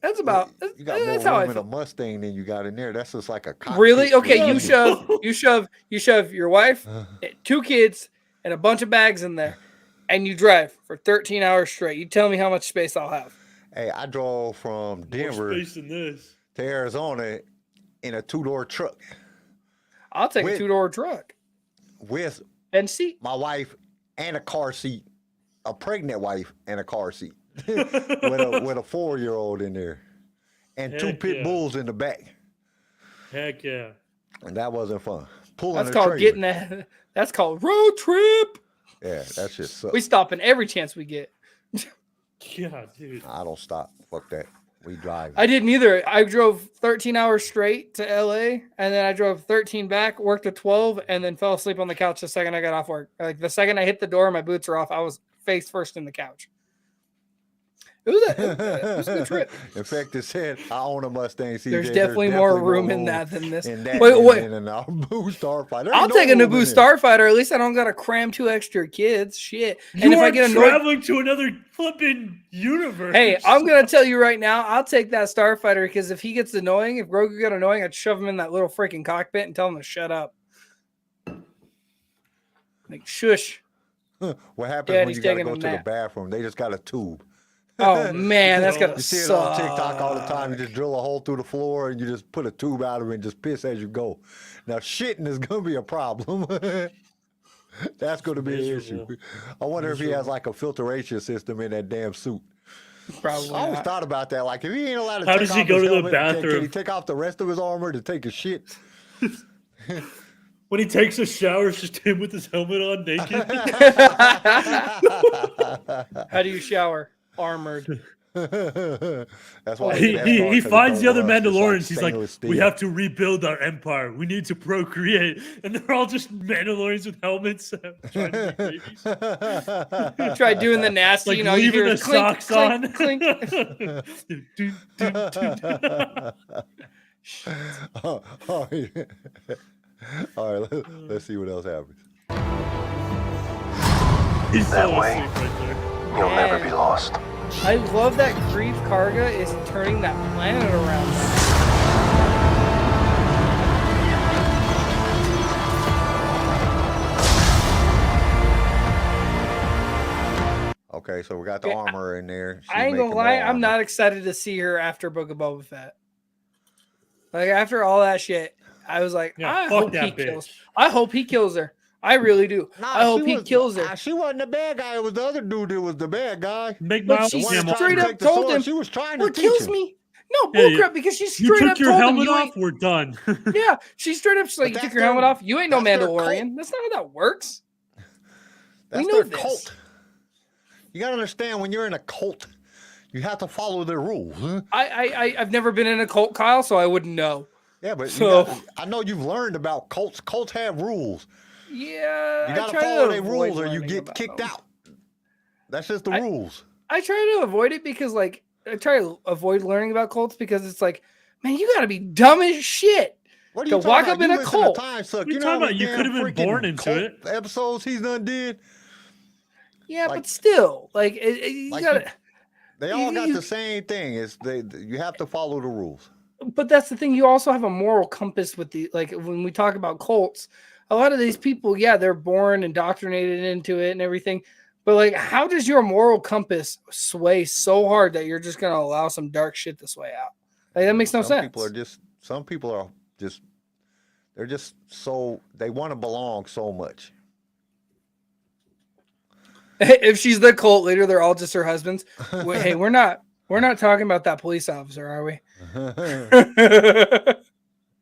that's about You got that's more how I room in a feel. Mustang than you got in there. That's just like a cockpit. Really? Okay, you Yeah. shove your wife, 2 kids, and a bunch of bags in there, and you drive for 13 hours straight. You tell me how much space I'll have. Hey, I drove from more Denver space than this. to Arizona in a 2-door truck I'll take a Wait. 2-door truck with and seat. my wife and a car seat, a pregnant wife and a car seat with a 4-year-old in there. and 2 Heck pit yeah. bulls in the back. Heck yeah. And that wasn't fun. Pulling That's a called trailer. getting that. That's called road trip. Yeah, that shit sucks. We stopping every chance we get. Yeah, dude. I don't stop. Fuck that. We drive. I didn't either. I drove 13 hours straight to LA, and then I drove 13 back, worked at 12, and then fell asleep on the couch the second I got off work. Like the second I hit the door, my boots are off. I was face first in the couch. It was a good trip. In fact, it said, I own a Mustang CJ. There's definitely more room in that than this. In that Wait. than in our Naboo Starfighter. I'll take a Naboo Starfighter. At least I don't got to cram 2 extra kids. Shit. And You if are I get annoyed, traveling to another flipping universe. hey, I'm gonna tell you right now, I'll take that Starfighter because if he gets annoying, if Grogu got annoying, I'd shove him in that little freaking cockpit and tell him to shut up. Like shush. What happens Daddy's when you got to taking go a to the nap. bathroom? They just got a tube. Oh man, that's gotta You see it on TikTok all the suck. time. You just drill a hole through the floor and you just put a tube out of it and just piss as you go. Now, shitting is going to be a problem. That's going to be an issue. Miserable. I wonder if he has like a filtration system in that damn suit. Probably I always not. thought about that. Like, if he ain't allowed to How take does he off go his to the helmet, can he bathroom? take off the rest of his armor to take a shit? When he takes a shower, it's just him with his helmet on naked. How do you shower? Armored. That's why He finds the other Mandalorians. He's like, stainless we steel. have to rebuild our empire. We need to procreate. And they're all just Mandalorians with helmets trying to make babies. Try doing the nasty, Like you know, you leaving hear the clink, socks clink, on. clink. Dun, dun, dun. Oh, yeah. All right, let's see what else happens. He's That so way. asleep right there. You'll never be Man. lost. I love that Grief Karga is turning that planet around. Okay, so we got the Yeah, armor in there. She's I ain't gonna making lie, more I'm armor. not excited to see her after Book of Boba Fett. Like after all that shit, I was like, Yeah, I fuck hope he that kills. bitch. I hope he kills her. I really do. Nah, I hope she he was- kills her. She wasn't the bad guy. It was the other dude that was the bad guy. Make But my she The one that camel. tried to straight up take the told sword. him, She was trying to What teach kills him. me? No Yeah, bullcrap because she You straight up took your told him helmet you off. ain't. We're done. Yeah, she straight up she's like, you that's took your helmet their- off. You ain't no that's their Mandalorian. cult. That's not how that works. That's know their this. cult. You gotta understand, when you're in a cult, you have to follow their rules. Huh? I've never been in a cult, Kyle, so I wouldn't know. Yeah, but So- I know you've learned about cults. Cults have rules. Yeah, You I gotta try follow to their avoid rules or you learning get about kicked them. out. That's just the I- rules. I try to avoid it because, like, I try to avoid learning about cults because it's like, man, you gotta be dumb as shit. What are to you talking walk about? up in You a listen cult. to Time Suck. What are you You know talking how many about? You damn could have been freaking born into cult it. episodes he's done did. Yeah, Like- but still, like, you like gotta. They all got You- the same thing. It's you have to follow the rules. But that's the thing. You also have a moral compass with the like when we talk about cults. A lot of these people, yeah, they're born indoctrinated into it and everything. But like, how does your moral compass sway so hard that you're just gonna allow some dark shit to sway out? Like that makes no Some sense. Some people are just they're just so they want to belong so much. If she's the cult leader, they're all just her husbands. Hey, we're not talking about that police officer, are we?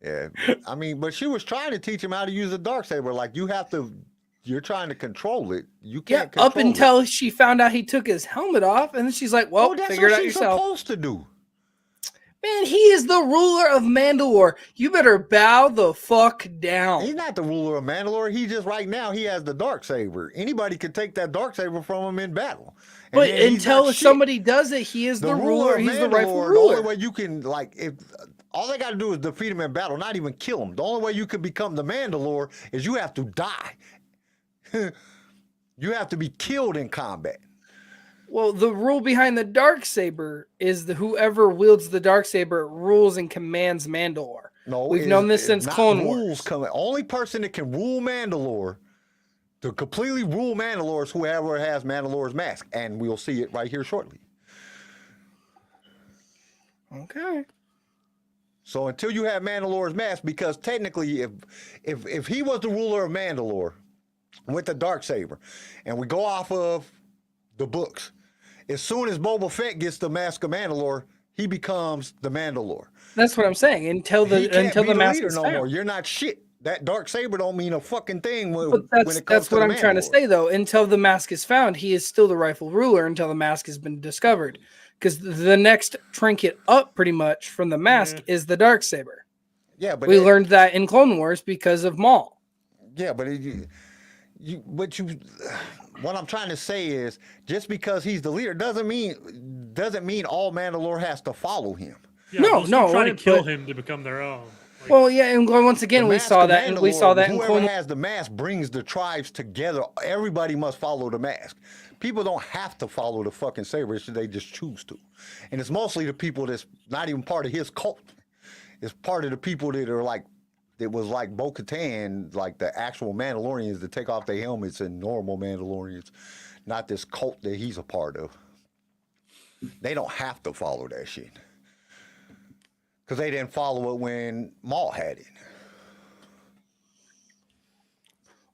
Yeah, I mean, but she was trying to teach him how to use a darksaber. Like you're trying to control it. You Yeah, can't. up control until she found out he took his helmet off, and then she's like, "Well, that's figure it what out she's yourself." supposed to do. Man, he is the ruler of Mandalore. You better bow the fuck down. He's not the ruler of Mandalore. He just right now he has the darksaber. Anybody could take that darksaber from him in battle. And But then he's until not shit. somebody does it, he is the ruler. of He's the rightful Mandalore, ruler. The only way you can if all they got to do is defeat him in battle, not even kill him. The only way you can become the Mandalore is you have to die. You have to be killed in combat. Well, the rule behind the Darksaber is that whoever wields the Darksaber rules and commands Mandalore. No, We've known this since not Clone rules Wars. Only person that can rule Mandalore, to completely rule Mandalore, is whoever has Mandalore's mask, and we'll see it right here shortly. Okay. So until you have Mandalore's mask, because technically, if he was the ruler of Mandalore with the Darksaber, and we go off of the books, as soon as Boba Fett gets the mask of Mandalore, he becomes the Mandalore. That's what I'm saying. Until He can't be the mask leader is no found. more. You're not shit. That dark saber don't mean a fucking thing when, But when it comes that's what to I'm trying to Mandalore. say though. Until the mask is found, he is still the rightful ruler until the mask has been discovered. Because the next trinket up, pretty much from the mask, is the dark saber. Yeah, but we learned that in Clone Wars because of Maul. Yeah, but what I'm trying to say is, just because he's the leader doesn't mean all Mandalore has to follow him. Yeah, No, no, trying to kill but- him to become their own. Like, Well, yeah, and once again, The we mask saw of that, and we saw that in whoever Clone has the mask brings the tribes together. Everybody must follow the mask. People don't have to follow the fucking saber; they just choose to. And it's mostly the people that's not even part of his cult. It's part of the people that are like, that was like Bo-Katan, like the actual Mandalorians that take off their helmets and normal Mandalorians, not this cult that he's a part of. They don't have to follow that shit. Because they didn't follow it when Maul had it.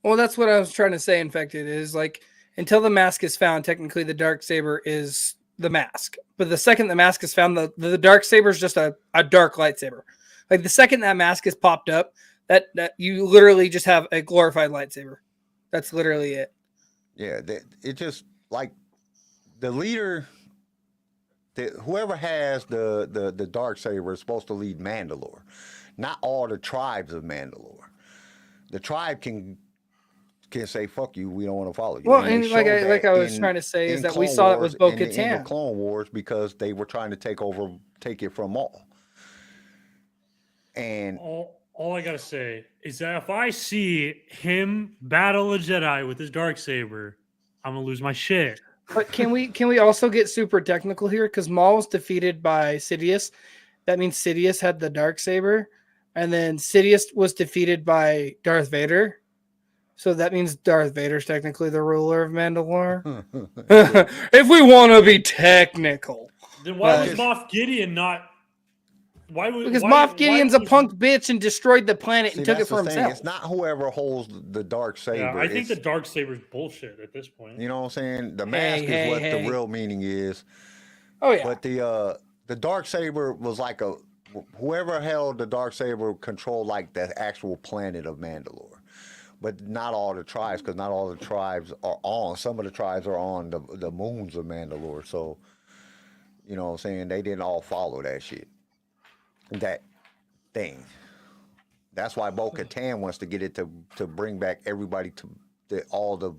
Well, that's what I was trying to say, Infected, is like, until the mask is found, technically the dark saber is the mask. But the second the mask is found, the dark saber is just a dark lightsaber. Like the second that mask is popped up, that you literally just have a glorified lightsaber. That's literally it. Yeah, it just like the leader, whoever has the dark saber is supposed to lead Mandalore, not all the tribes of Mandalore. The tribe can say fuck you, we don't want to follow you. Well, and and like I was trying to say is that we saw it with in the end Bo-Katan. of Clone Wars, because they were trying to take it from Maul. And all I gotta say is that if I see him battle a Jedi with his dark saber, I'm gonna lose my shit. But can we also get super technical here? Because Maul was defeated by Sidious. That means Sidious had the dark saber, and then Sidious was defeated by Darth Vader. So that means Darth Vader's technically the ruler of Mandalore. If we want to be technical. Then why was Moff Gideon not? Because Moff Gideon's a punk bitch and destroyed the planet and took it for himself. It's not whoever holds the dark saber. Yeah, I think the dark saber's bullshit at this point. You know what I'm saying? The mask is what the real meaning is. Oh yeah. But the dark saber was like whoever held the dark saber controlled like the actual planet of Mandalore. But not all the tribes, because not all the tribes are on. Some of the tribes are on the moons of Mandalore. So, you know what I'm saying? They didn't all follow that shit. That thing. That's why Bo-Katan wants to get it to bring back everybody to all the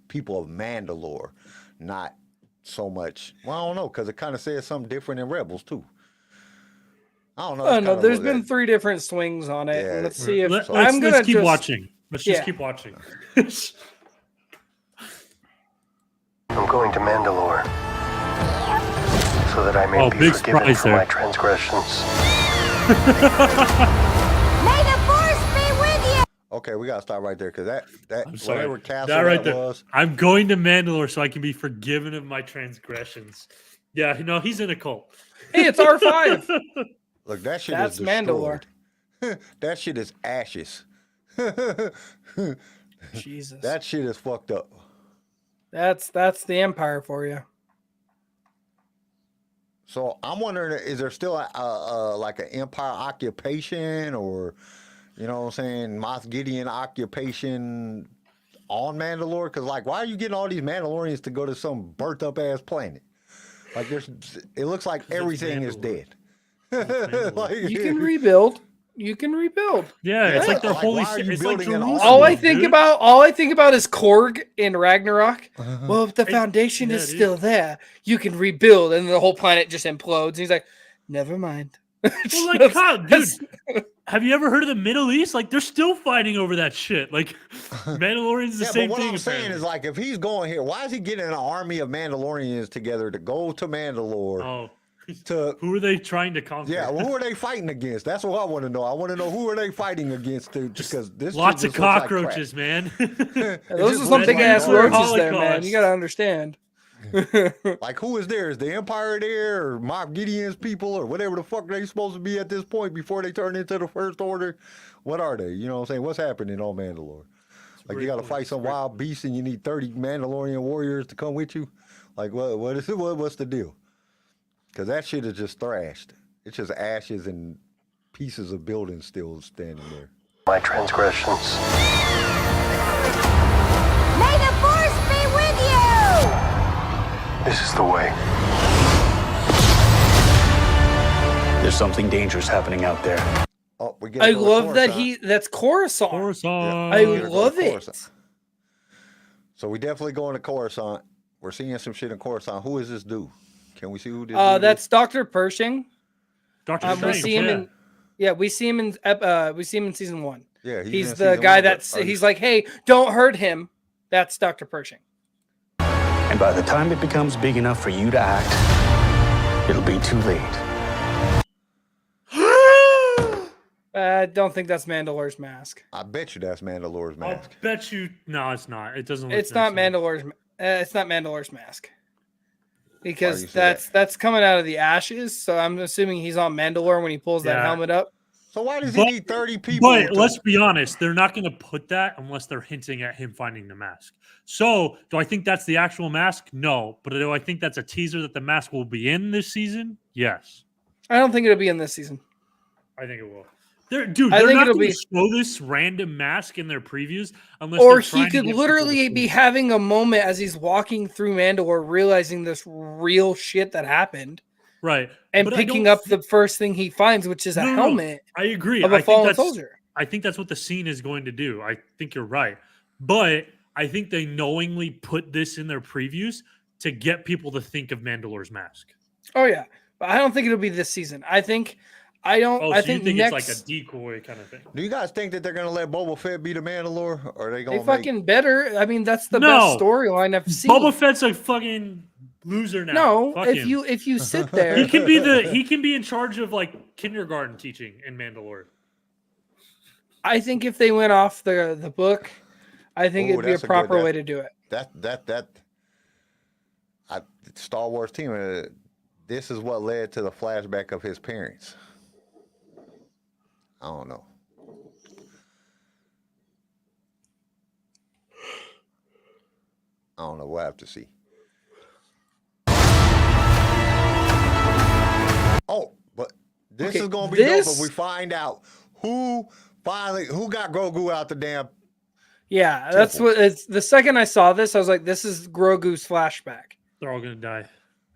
people of Mandalore, not so much. Well, I don't know, because it kind of says something different in Rebels too. I don't know. Oh no, there's been 3 different swings on it. Yeah, Let's see if let's keep watching. Let's just keep watching. I'm going to Mandalore so that I may be forgiven for my transgressions. May the force be with you. Okay, we gotta stop right there, because that whatever castle that right that there. was. I'm going to Mandalore so I can be forgiven of my transgressions. Yeah, no, he's in a cult. Hey, it's R5. Look, that shit That's is destroyed. Mandalore. That shit is ashes. Jesus. That shit is fucked up. That's the Empire for you. So I'm wondering, is there still like an Empire occupation, or, you know what I'm saying, Moff Gideon occupation on Mandalore? Because, like, why are you getting all these Mandalorians to go to some burnt up ass planet? Like, it looks like everything is dead. Like, You can rebuild. You can rebuild. Yeah, it's like their Like, holy. why are you It's like building an Jerusalem. All I dude. think about is Korg in Ragnarok. Well, if the foundation is dude. still there, you can rebuild, and the whole planet just implodes. And he's like, "Never mind." Well, like, God, dude, have you ever heard of the Middle East? Like, they're still fighting over that shit. Like, Mandalorian's the Yeah, same but what thing. I'm saying apparently. is, like, if he's going here, why is he getting an army of Mandalorians together to go to Mandalore? Oh, To who are they trying to conquer? yeah, well, who are they fighting against? That's what I want to know. I want to know, who are they fighting against? Because this Lots shit of just looks like cockroaches, man. crap. Those just are some looks big like ass nuclear roaches there, man. holocaust. You gotta understand. Like, who is there? Is the Empire there, or Moff Gideon's people, or whatever the fuck they supposed to be at this point before they turn into the First Order? What are they? You know what I'm saying? What's happening on Mandalore? Like, you got to fight some wild beast, and you need 30 Mandalorian warriors to come with you. Like, what's the deal? Because that shit is just thrashed. It's just ashes and pieces of buildings still standing there. My transgressions. May the force be with you! This is the way. There's something dangerous happening out there. Oh, we get I love that that's Coruscant. Coruscant. I love it. So we definitely going to Coruscant. We're seeing some shit in Coruscant. Who is this dude? Can we see who this dude is? That's Dr. Pershing. Dr. We Strange, see him yeah. in we see him in season 1. Yeah, He's in the season guy one, but he's like, hey, don't hurt him. That's Dr. Pershing. And by the time it becomes big enough for you to act, it'll be too late. I don't think that's Mandalore's mask. I bet you that's Mandalore's I'll mask. bet you. No, it's not. It doesn't look It's not nice. Mandalore's. It's not Mandalore's mask. Why do Because you say that? that's coming out of the ashes. So I'm assuming he's on Mandalore when he pulls that Yeah. helmet up. So why does he But- need 30 people? But to- let's be honest, they're not going to put that unless they're hinting at him finding the mask. So, do I think that's the actual mask? No. But do I think that's a teaser that the mask will be in this season? Yes. I don't think it'll be in this season. I think it will. Dude, I they're think not it'll going be- to show this random mask in their previews unless Or they're he trying to could get people literally to be see. having a moment as he's walking through Mandalore, realizing this real shit that happened, Right. and But I picking don't up the first thing he finds, which is a No, no, no. helmet I agree. of I a think fallen that's soldier. I think that's what the scene is going to do. I think you're right. But I think they knowingly put this in their previews to get people to think of Mandalore's mask. Oh yeah, but I don't think it'll be this season. I think Oh, I so you think think next it's like a decoy kind of thing? Do you guys think that they're gonna let Boba Fett be the Mandalore, or are they gonna they fucking better. I mean, that's the best No. storyline I've seen. Boba Fett's a fucking loser now. No, Fuck if him. you sit there, he can be in charge of like kindergarten teaching in Mandalore. I think if they went off the book, I think Ooh, it'd be a that's a good- proper that- way to do it. Star Wars team? This is what led to the flashback of his parents. I don't know. I don't know. We'll have to see. Oh, but this Okay, is gonna be dope this- if we find out who got Grogu out the damn. Yeah, that's Temple. what it's. The second I saw this, I was like, "This is Grogu's flashback." They're all gonna die.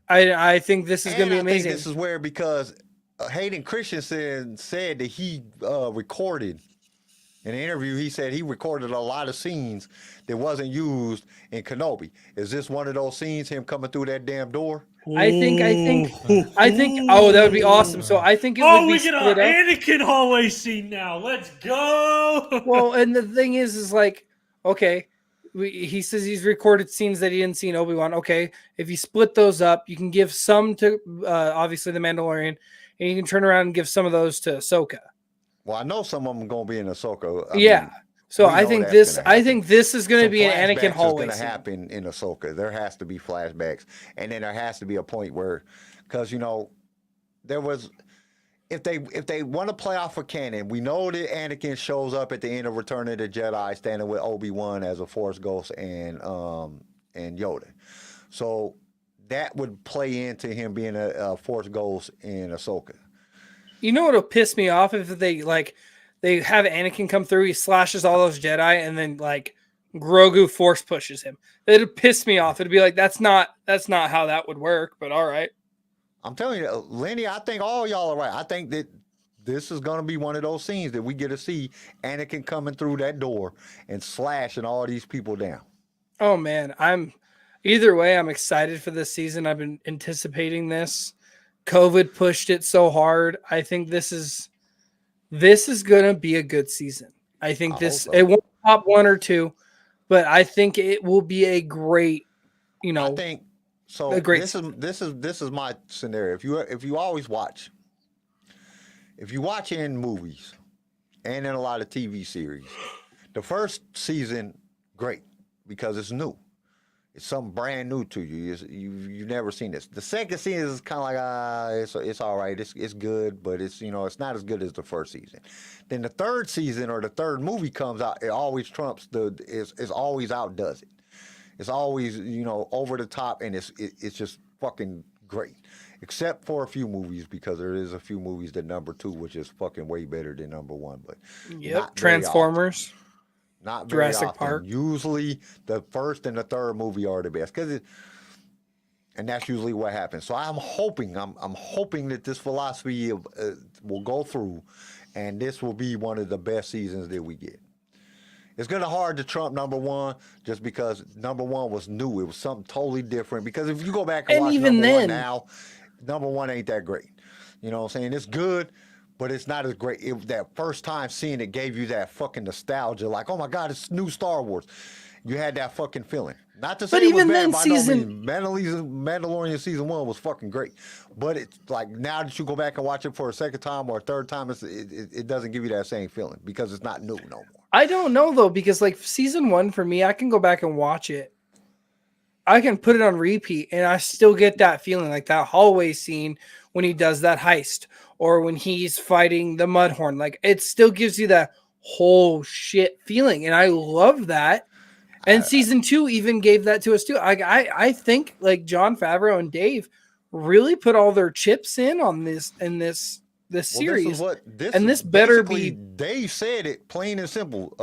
I think this is And going to be I think amazing. this is where, because Hayden Christensen said that he recorded in an interview. He said he recorded a lot of scenes that wasn't used in Kenobi. Is this one of those scenes? Him coming through that damn door? I think. Oh, that would be awesome. So I think it would be we get split an up. Anakin hallway scene now. Let's go. Well, and the thing is like, okay, he says he's recorded scenes that he didn't see in Obi-Wan. Okay, if you split those up, you can give some to obviously the Mandalorian, and you can turn around and give some of those to Ahsoka. Well, I know some of them going to be in Ahsoka. Yeah. So we I know think that's this. gonna I happen. think this is going to Some be an Anakin flashbacks hallway is going to scene. happen in Ahsoka. There has to be flashbacks, and then there has to be a point where, because there was, if they want to play off of canon, we know that Anakin shows up at the end of Return of the Jedi, standing with Obi-Wan as a Force ghost and Yoda. So that would play into him being a Force ghost in Ahsoka. You know what'll piss me off if they have Anakin come through, he slashes all those Jedi, and then like Grogu force pushes him. It'd piss me off. It'd be like that's not how that would work. But all right. I'm telling you, Lenny, I think all y'all are right. I think that this is going to be one of those scenes that we get to see Anakin coming through that door and slashing all these people down. Oh man, either way, I'm excited for this season. I've been anticipating this. COVID pushed it so hard. I think this is gonna be a good season. I think I this hope so. it won't top 1 or 2, but I think it will be a great, I think so. a great This is my scenario. If you always watch, if you watch in movies and in a lot of TV series, the first season great because it's new. It's something brand new to you. You've never seen this. The second season is kind of like it's all right. It's good, but it's it's not as good as the first season. Then the third season or the third movie comes out. It always trumps it's always outdoes it. It's always over the top, and it's just fucking great, except for a few movies, because there is a few movies that number 2, which is fucking way better than number 1. But Yep, Transformers. not very Jurassic often. Park. Usually, the first and the third movie are the best, and that's usually what happens. So I'm hoping that this philosophy will go through, and this will be one of the best seasons that we get. It's gonna hard to trump number 1 just because number 1 was new. It was something totally different. Because if you go back and watch even number 1 then, now, number 1 ain't that great. You know what I'm saying? It's good, but it's not as great. That first time seeing it gave you that fucking nostalgia, like, oh my God, it's new Star Wars. You had that fucking feeling. Not to say But it was even bad, then, by no means. Mandalorian season 1 was fucking great. But it's like now that you go back and watch it for a second time or a third time, it doesn't give you that same feeling because it's not new no more. I don't know though, because like season 1 for me, I can go back and watch it. I can put it on repeat and I still get that feeling, like that hallway scene when he does that heist or when he's fighting the Mudhorn. Like it still gives you that whole shit feeling. And I love that. And season 2 even gave that to us too. I think like Jon Favreau and Dave really put all their chips in on this series. This better be. Dave said it plain and simple.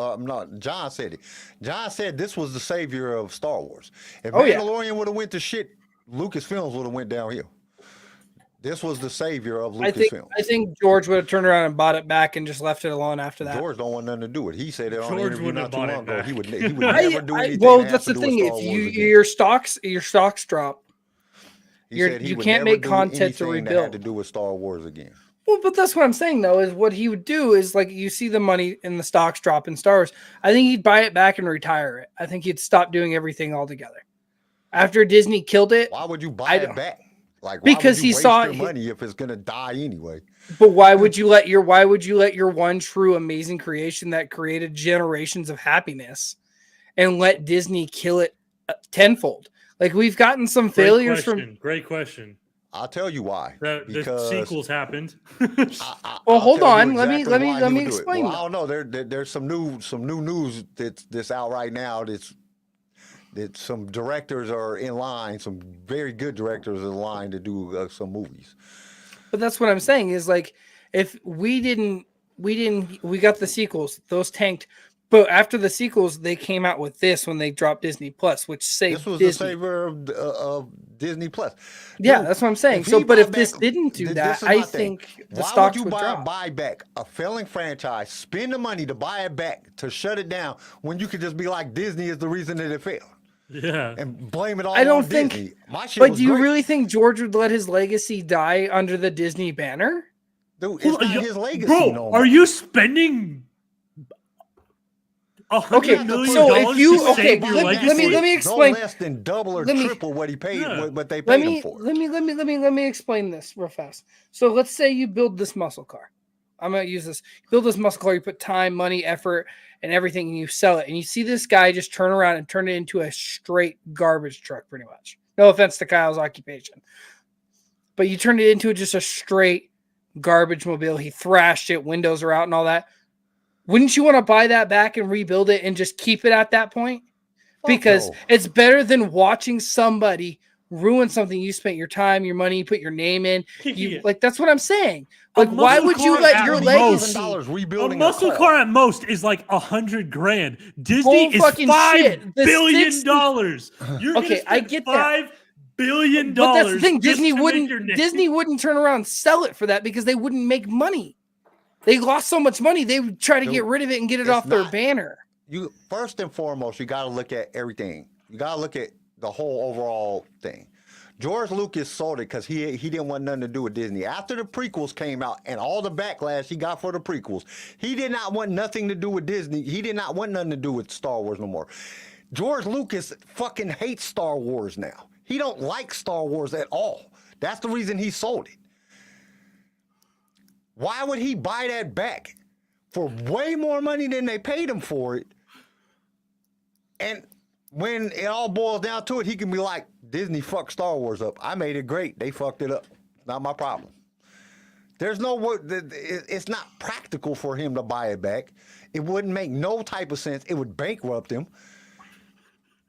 John said it. John said this was the savior of Star Wars. If Mandalorian would have went to shit, Lucasfilms would have went downhill. This was the savior of Lucasfilm. I think George would have turned around and bought it back and just left it alone after that. George don't want nothing to do with it. He said it on the George interview wouldn't not have too bought long it ago. He would back. never do anything. Well, that that's has the to do with thing. Star If Wars your stocks drop, He said he you would can't never make do content to anything that rebuild. had to do with Star Wars again. Well, but that's what I'm saying though, is what he would do is like you see the money in the stocks drop in Star Wars. I think he'd buy it back and retire it. I think he'd stop doing everything altogether. After Disney killed it. Why would you buy it back? Like because he saw your money if it's gonna die anyway. But why would you let your one true amazing creation that created generations of happiness and let Disney kill it tenfold? Like we've gotten some failures from. Great question. I'll tell you why. The sequels happened. Well, hold on. Let me explain. Well, I don't know. There's some new news that's out right now. That some directors are in line. Some very good directors are in line to do some movies. But that's what I'm saying is like if we got the sequels, those tanked. But after the sequels, they came out with this when they dropped Disney Plus, which saved This was Disney. the savior of Disney Plus. Yeah, Dude, that's what I'm saying. So, but if this didn't do that, I think the stocks would drop. Buy back a failing franchise, spend the money to buy it back, to shut it down, when you could just be like, Disney is the reason that it failed? Yeah. And blame it all I don't on think, Disney. My shit but was do you great. really think George would let his legacy die under the Disney banner? Dude, it's not his legacy Bro, no more. are you spending $100 million so if you to save your let legacy? me explain. No less than double or triple what he paid, what they Let paid me him for. let me explain this real fast. So let's say you build this muscle car. I'm gonna use this. You build this muscle car. You put time, money, effort, and everything, and you sell it. And you see this guy just turn around and turn it into a straight garbage truck, pretty much. No offense to Kyle's occupation, but you turned it into just a straight garbage mobile. He thrashed it. Windows are out and all that. Wouldn't you want to buy that back and rebuild it and just keep it at that point? Because it's better than watching somebody ruin something you spent your time, your money, you put your name in. You like that's what I'm saying. Like, why would you let your legacy? A muscle car at most is like $100,000. Disney is $5 billion. You're okay, I get that. $5 billion. But that's the thing. Disney wouldn't turn around and sell it for that because they wouldn't make money. They lost so much money. They would try to get rid of it and get it off their banner. You first and foremost, you got to look at everything. You got to look at the whole overall thing. George Lucas sold it because he didn't want nothing to do with Disney. After the prequels came out and all the backlash he got for the prequels, he did not want nothing to do with Disney. He did not want nothing to do with Star Wars no more. George Lucas fucking hates Star Wars now. He don't like Star Wars at all. That's the reason he sold it. Why would he buy that back for way more money than they paid him for it? And when it all boils down to it, he can be like, Disney fucked Star Wars up. I made it great. They fucked it up. Not my problem. There's no way. It's not practical for him to buy it back. It wouldn't make no type of sense. It would bankrupt him.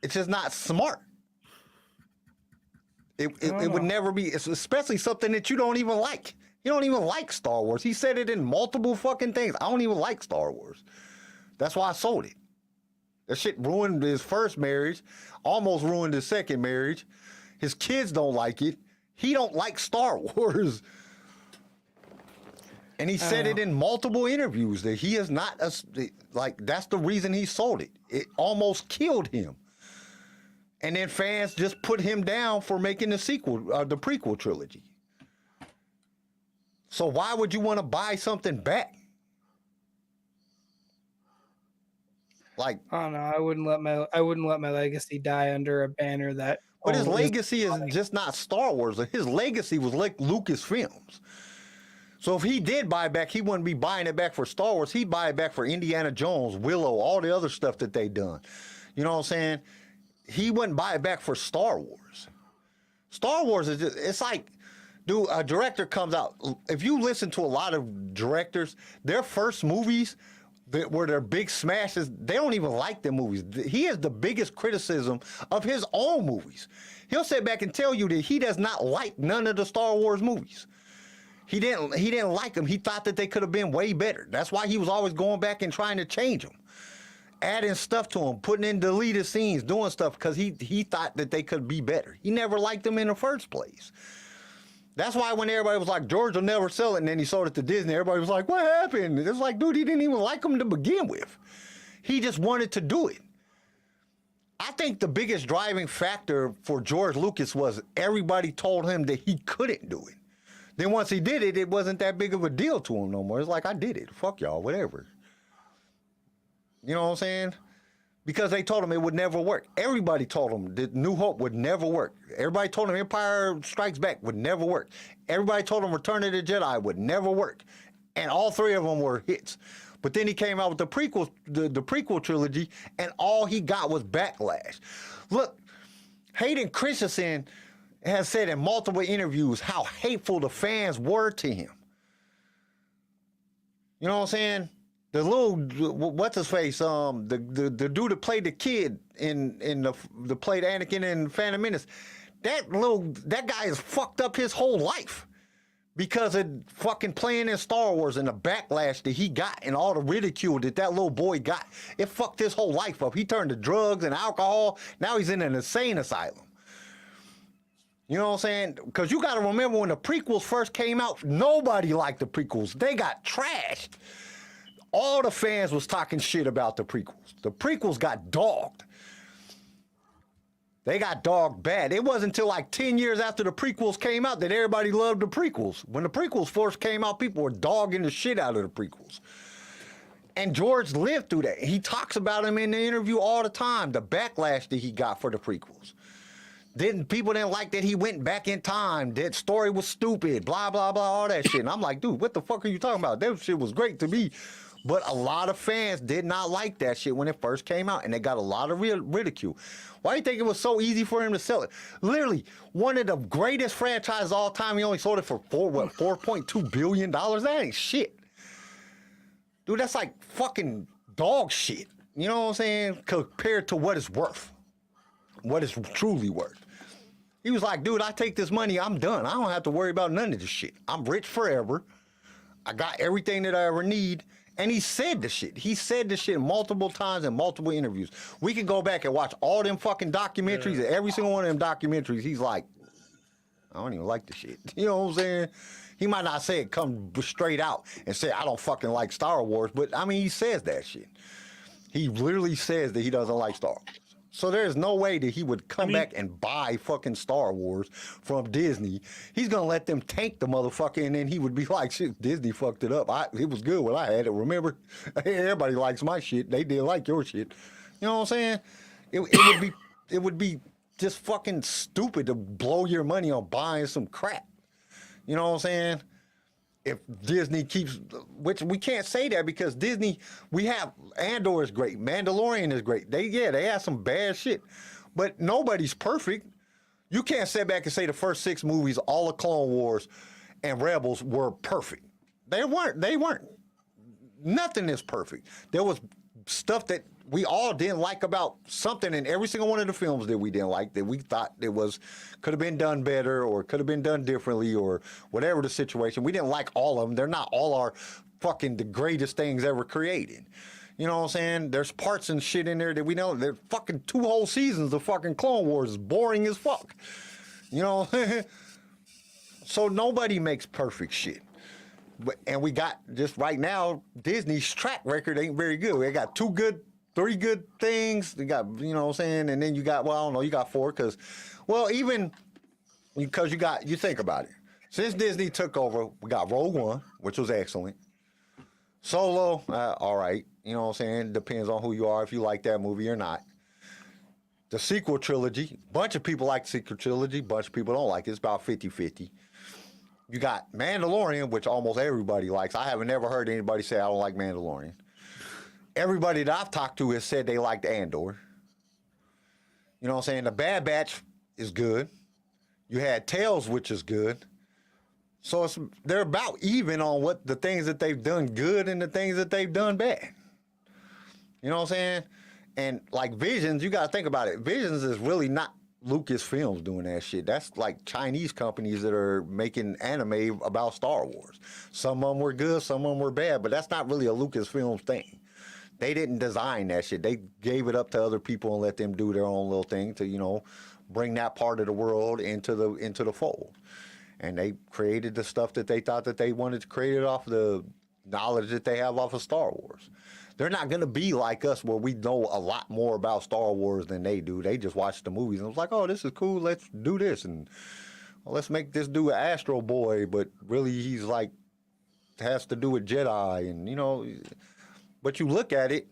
It's just not smart. It would never be, especially something that you don't even like. You don't even like Star Wars. He said it in multiple fucking things. I don't even like Star Wars. That's why I sold it. That shit ruined his first marriage, almost ruined his second marriage. His kids don't like it. He don't like Star Wars. And he said it in multiple interviews that he is not, that's the reason he sold it. It almost killed him. And then fans just put him down for making the prequel trilogy. So why would you want to buy something back? Like, I don't know. I wouldn't let my legacy die under a banner that. But his legacy is just not Star Wars. His legacy was like Lucasfilms. So if he did buy back, he wouldn't be buying it back for Star Wars. He'd buy it back for Indiana Jones, Willow, all the other stuff that they done. You know what I'm saying? He wouldn't buy it back for Star Wars. Star Wars is just, it's like, dude, a director comes out. If you listen to a lot of directors, their first movies that were their big smashes, they don't even like the movies. He has the biggest criticism of his own movies. He'll sit back and tell you that he does not like none of the Star Wars movies. He didn't like them. He thought that they could have been way better. That's why he was always going back and trying to change them. Adding stuff to them, putting in deleted scenes, doing stuff because he thought that they could be better. He never liked them in the first place. That's why when everybody was like, George will never sell it, and then he sold it to Disney, everybody was like, what happened? It was like, dude, he didn't even like them to begin with. He just wanted to do it. I think the biggest driving factor for George Lucas was everybody told him that he couldn't do it. Then once he did it, it wasn't that big of a deal to him no more. It's like, I did it. Fuck y'all, whatever. You know what I'm saying? Because they told him it would never work. Everybody told him that New Hope would never work. Everybody told him Empire Strikes Back would never work. Everybody told him Return of the Jedi would never work. And all three of them were hits. But then he came out with the prequel trilogy, and all he got was backlash. Look, Hayden Christensen has said in multiple interviews how hateful the fans were to him. You know what I'm saying? The little, what's his face? The dude that played the kid in the played Anakin in Phantom Menace. That guy has fucked up his whole life because of fucking playing in Star Wars and the backlash that he got and all the ridicule that little boy got. It fucked his whole life up. He turned to drugs and alcohol. Now he's in an insane asylum. You know what I'm saying? Because you got to remember when the prequels first came out, nobody liked the prequels. They got trashed. All the fans was talking shit about the prequels. The prequels got dogged. They got dogged bad. It wasn't until like 10 years after the prequels came out that everybody loved the prequels. When the prequels first came out, people were dogging the shit out of the prequels. And George lived through that. He talks about him in the interview all the time, the backlash that he got for the prequels. People didn't like that he went back in time. That story was stupid, blah, blah, blah, all that shit. And I'm like, dude, what the fuck are you talking about? That shit was great to me. But a lot of fans did not like that shit when it first came out, and they got a lot of ridicule. Why do you think it was so easy for him to sell it? Literally, one of the greatest franchises of all time, he only sold it for $4.2 billion? That ain't shit. Dude, that's like fucking dog shit. You know what I'm saying? Compared to what it's worth. What it's truly worth. He was like, dude, I take this money, I'm done. I don't have to worry about none of this shit. I'm rich forever. I got everything that I ever need. And he said the shit. He said the shit multiple times in multiple interviews. We could go back and watch all them fucking documentaries. Yeah. Every single one of them documentaries, he's like, I don't even like the shit. You know what I'm saying? He might not say it come straight out and say, I don't fucking like Star Wars. But, I mean, he says that shit. He literally says that he doesn't like Star Wars. So there's no way that he would come back and buy fucking Star Wars from Disney. He's going to let them tank the motherfucker, and then he would be like, shit, Disney fucked it up. It was good when I had it. Remember? Everybody likes my shit. They didn't like your shit. You know what I'm saying? It would be just fucking stupid to blow your money on buying some crap. You know what I'm saying? If Disney keeps, which we can't say that because Disney, we have Andor is great, Mandalorian is great. They have some bad shit, but nobody's perfect. You can't sit back and say the first 6 movies, all of Clone Wars and Rebels were perfect. They weren't. Nothing is perfect. There was stuff that we all didn't like about something in every single one of the films that we didn't like, that we thought it was could have been done better or could have been done differently or whatever the situation. We didn't like all of them. They're not all our fucking the greatest things ever created. You know what I'm saying? There's parts and shit in there that we know. There's fucking 2 whole seasons of fucking Clone Wars is boring as fuck. You know? So nobody makes perfect shit. And we got, just right now, Disney's track record ain't very good. They got 3 good things. They got, you know what I'm saying? And then you got, well, I don't know, you got 4 because, well, even because you think about it. Since Disney took over, we got Rogue One, which was excellent. Solo, all right. You know what I'm saying? Depends on who you are, if you like that movie or not. The sequel trilogy, bunch of people like the sequel trilogy, bunch of people don't like it. It's about 50-50. You got Mandalorian, which almost everybody likes. I haven't ever heard anybody say I don't like Mandalorian. Everybody that I've talked to has said they liked Andor. You know what I'm saying? The Bad Batch is good. You had Tales, which is good. So they're about even on what the things that they've done good and the things that they've done bad. You know what I'm saying? And like Visions, you got to think about it. Visions is really not Lucasfilms doing that shit. That's like Chinese companies that are making anime about Star Wars. Some of them were good, some of them were bad, but that's not really a Lucasfilms thing. They didn't design that shit. They gave it up to other people and let them do their own little thing to, you know, bring that part of the world into the fold. And they created the stuff that they thought that they wanted to create it off the knowledge that they have off of Star Wars. They're not going to be like us where we know a lot more about Star Wars than they do. They just watch the movies and it was like, oh, this is cool. Let's do this. And well, let's make this dude an Astro Boy. But really, he's like, has to do with Jedi. And, you know, but you look at it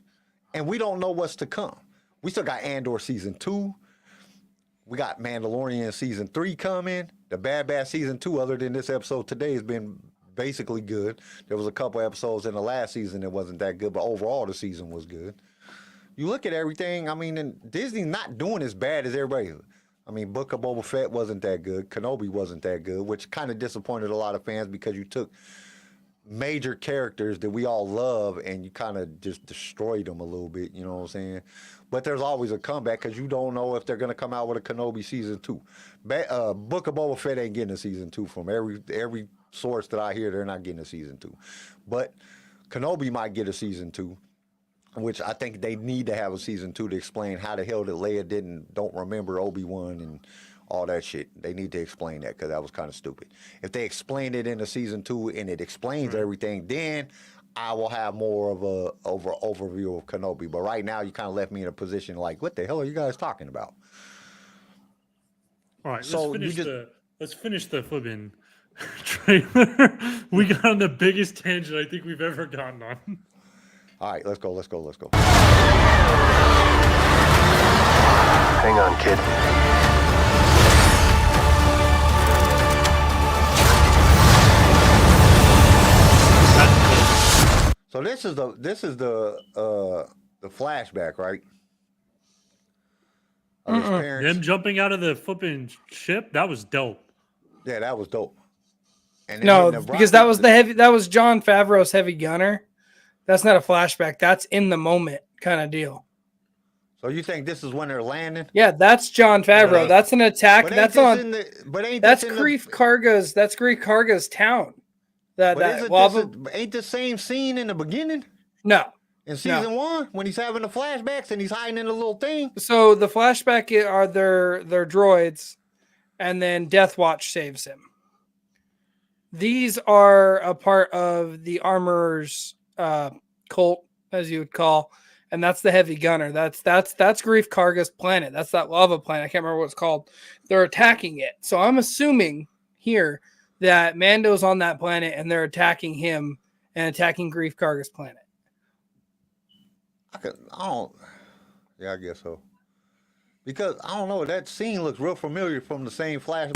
and we don't know what's to come. We still got Andor Season 2. We got Mandalorian Season 3 coming. The Bad Batch Season 2, other than this episode today, has been basically good. There was a couple episodes in the last season that wasn't that good, but overall the season was good. You look at everything, I mean, and Disney's not doing as bad as everybody. I mean, Book of Boba Fett wasn't that good. Kenobi wasn't that good, which kind of disappointed a lot of fans because you took major characters that we all love and you kind of just destroyed them a little bit, you know what I'm saying? But there's always a comeback because you don't know if they're going to come out with a Kenobi Season 2. Book of Boba Fett ain't getting a Season 2 from every source that I hear. They're not getting a Season 2. But Kenobi might get a Season 2, which I think they need to have a Season 2 to explain how the hell that Leia don't remember Obi-Wan and all that shit. They need to explain that because that was kind of stupid. If they explain it in a Season 2 and it explains everything, then I will have more of a overview of Kenobi. But right now, you kind of left me in a position like, what the hell are you guys talking about? All right, so let's finish the flipping trailer. We got on the biggest tangent I think we've ever gotten on. All right, let's go. Hang on, kid. So this is the flashback, right? Of his parents. Them jumping out of the flipping ship, that was dope. Yeah, that was dope. And no, because that was Jon Favreau's heavy gunner. That's not a flashback. That's in the moment kind of deal. So you think this is when they're landing? Yeah, that's Jon Favreau. That's an attack. That's Grief Karga's. That's Grief Karga's town. Ain't the same scene in the beginning? No. In season 1, when he's having the flashbacks and he's hiding in a little thing. So the flashback are their droids, and then Death Watch saves him. These are a part of the Armorer's cult, as you would call, and that's the heavy gunner. That's Grief Karga's planet. That's that lava planet. I can't remember what it's called. They're attacking it. So I'm assuming here that Mando's on that planet and they're attacking him and attacking Grief Karga's planet. I guess so. Because I don't know, that scene looks real familiar from the same flashback.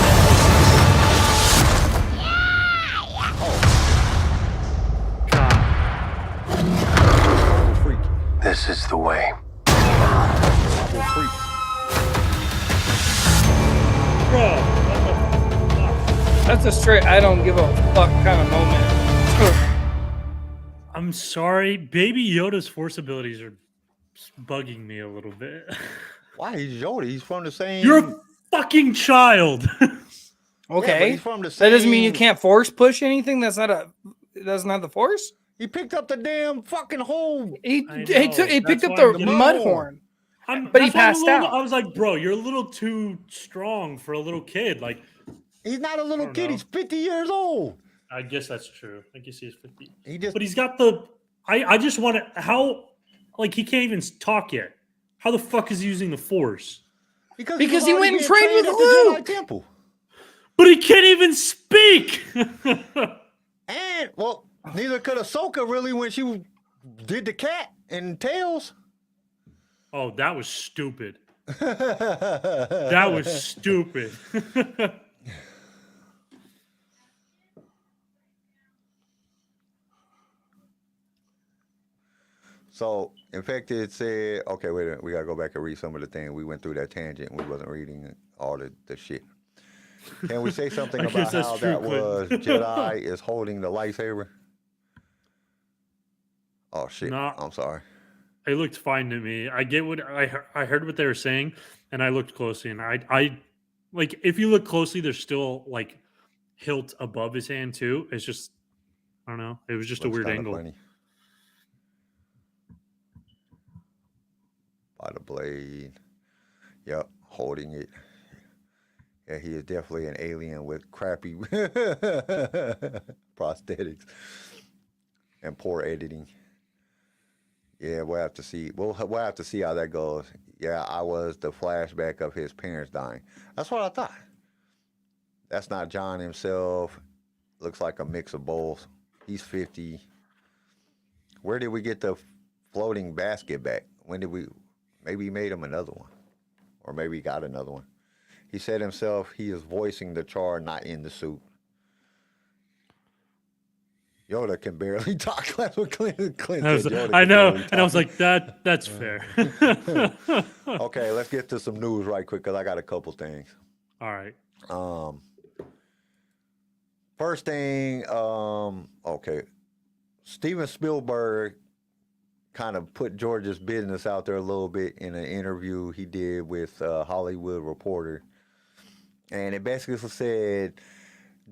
This is the way. Bro, that's a straight I don't give a fuck kind of moment. I'm sorry. Baby Yoda's force abilities are bugging me a little bit. Why? He's Yoda. He's from the same. You're a fucking child. Okay, he's from the that doesn't mean you same- can't force push anything. That's not a. It doesn't have the force. He picked up the damn fucking hole. He I know. he picked That's up why the I'm getting- mud horn. But he that's why I'm a passed little- out. I was like, bro, you're a little too strong for a little kid. Like, He's not a little don't kid. know. He's 50 years old. I guess that's true. I guess he's 50. He just But he's got the. I just want to. How. Like, he can't even talk yet. How the fuck is he using the Force? because Because was he already went and being trained with at the Jedi Luke. Temple. But he can't even speak. And well, neither could Ahsoka really when she did the cat and tails. Oh, that was stupid. That was stupid. So, Infected said, okay, wait a minute. We got to go back and read some of the things. We went through that tangent. We wasn't reading all the shit. Can we say something I about guess that's how true, that was Quentin. Jedi is holding the lightsaber? Oh, shit. No. I'm sorry. It looked fine to me. I get what I heard what they were saying, and I looked closely, and I like if you look closely, there's still like hilt above his hand too. It's just I don't know. It was just Looks a weird kinda angle. funny. By the blade. Yep, holding it. Yeah, he is definitely an alien with crappy prosthetics and poor editing. Yeah, we'll have to see. We'll have to see how that goes. Yeah, I was the flashback of his parents dying. That's what I thought. That's not John himself. Looks like a mix of both. He's 50. Where did we get the floating basket back? When did we? Maybe he made him another one. Or maybe he got another one. He said himself he is voicing the Char, not in the suit. Yoda can barely talk. That's what Clint said. Yoda I can know, barely and I was talk. like, that's fair. Okay, let's get to some news right quick because I got a couple things. All right. First thing, okay. Steven Spielberg kind of put George's business out there a little bit in an interview he did with Hollywood Reporter. And it basically said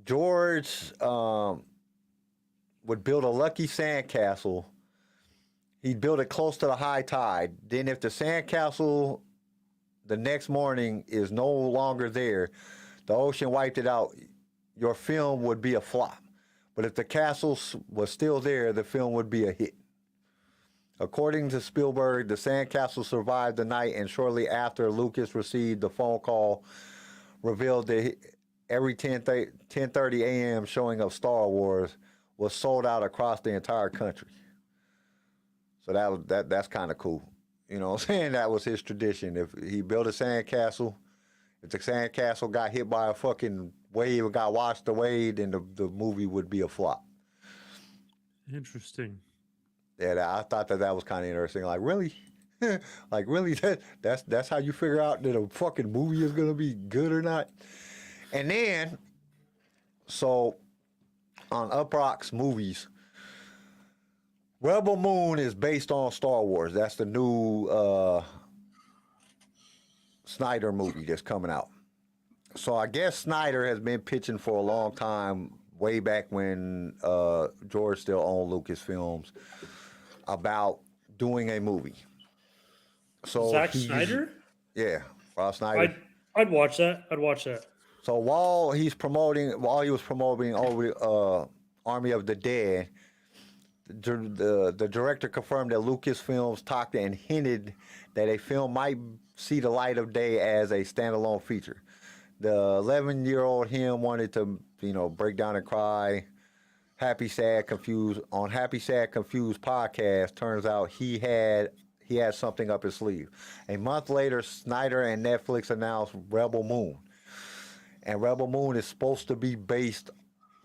George would build a lucky sandcastle. He'd build it close to the high tide. Then if the sandcastle the next morning is no longer there, the ocean wiped it out, your film would be a flop. But if the castle was still there, the film would be a hit. According to Spielberg, the sandcastle survived the night, and shortly after, Lucas received the phone call revealed that every 10:30 a.m. showing of Star Wars was sold out across the entire country. So that's kind of cool. You know what I'm saying? That was his tradition. If he built a sandcastle, if the sandcastle got hit by a fucking wave or got washed away, then the movie would be a flop. Interesting. Yeah, I thought that was kind of interesting. Like, really? Like, really? That's how you figure out that a fucking movie is going to be good or not? And then, so, on Uproxx Movies, Rebel Moon is based on Star Wars. That's the new Snyder movie that's coming out. So I guess Snyder has been pitching for a long time, way back when George still owned Lucasfilms, about doing a movie. So Zack Snyder? Yeah, Rob Snyder. I'd watch that. I'd watch that. So while he was promoting Army of the Dead, the director confirmed that Lucasfilms talked and hinted that a film might see the light of day as a standalone feature. The 11-year-old him wanted to, break down and cry. Happy, Sad, Confused podcast. Turns out he had something up his sleeve. A month later, Snyder and Netflix announced Rebel Moon. And Rebel Moon is supposed to be based,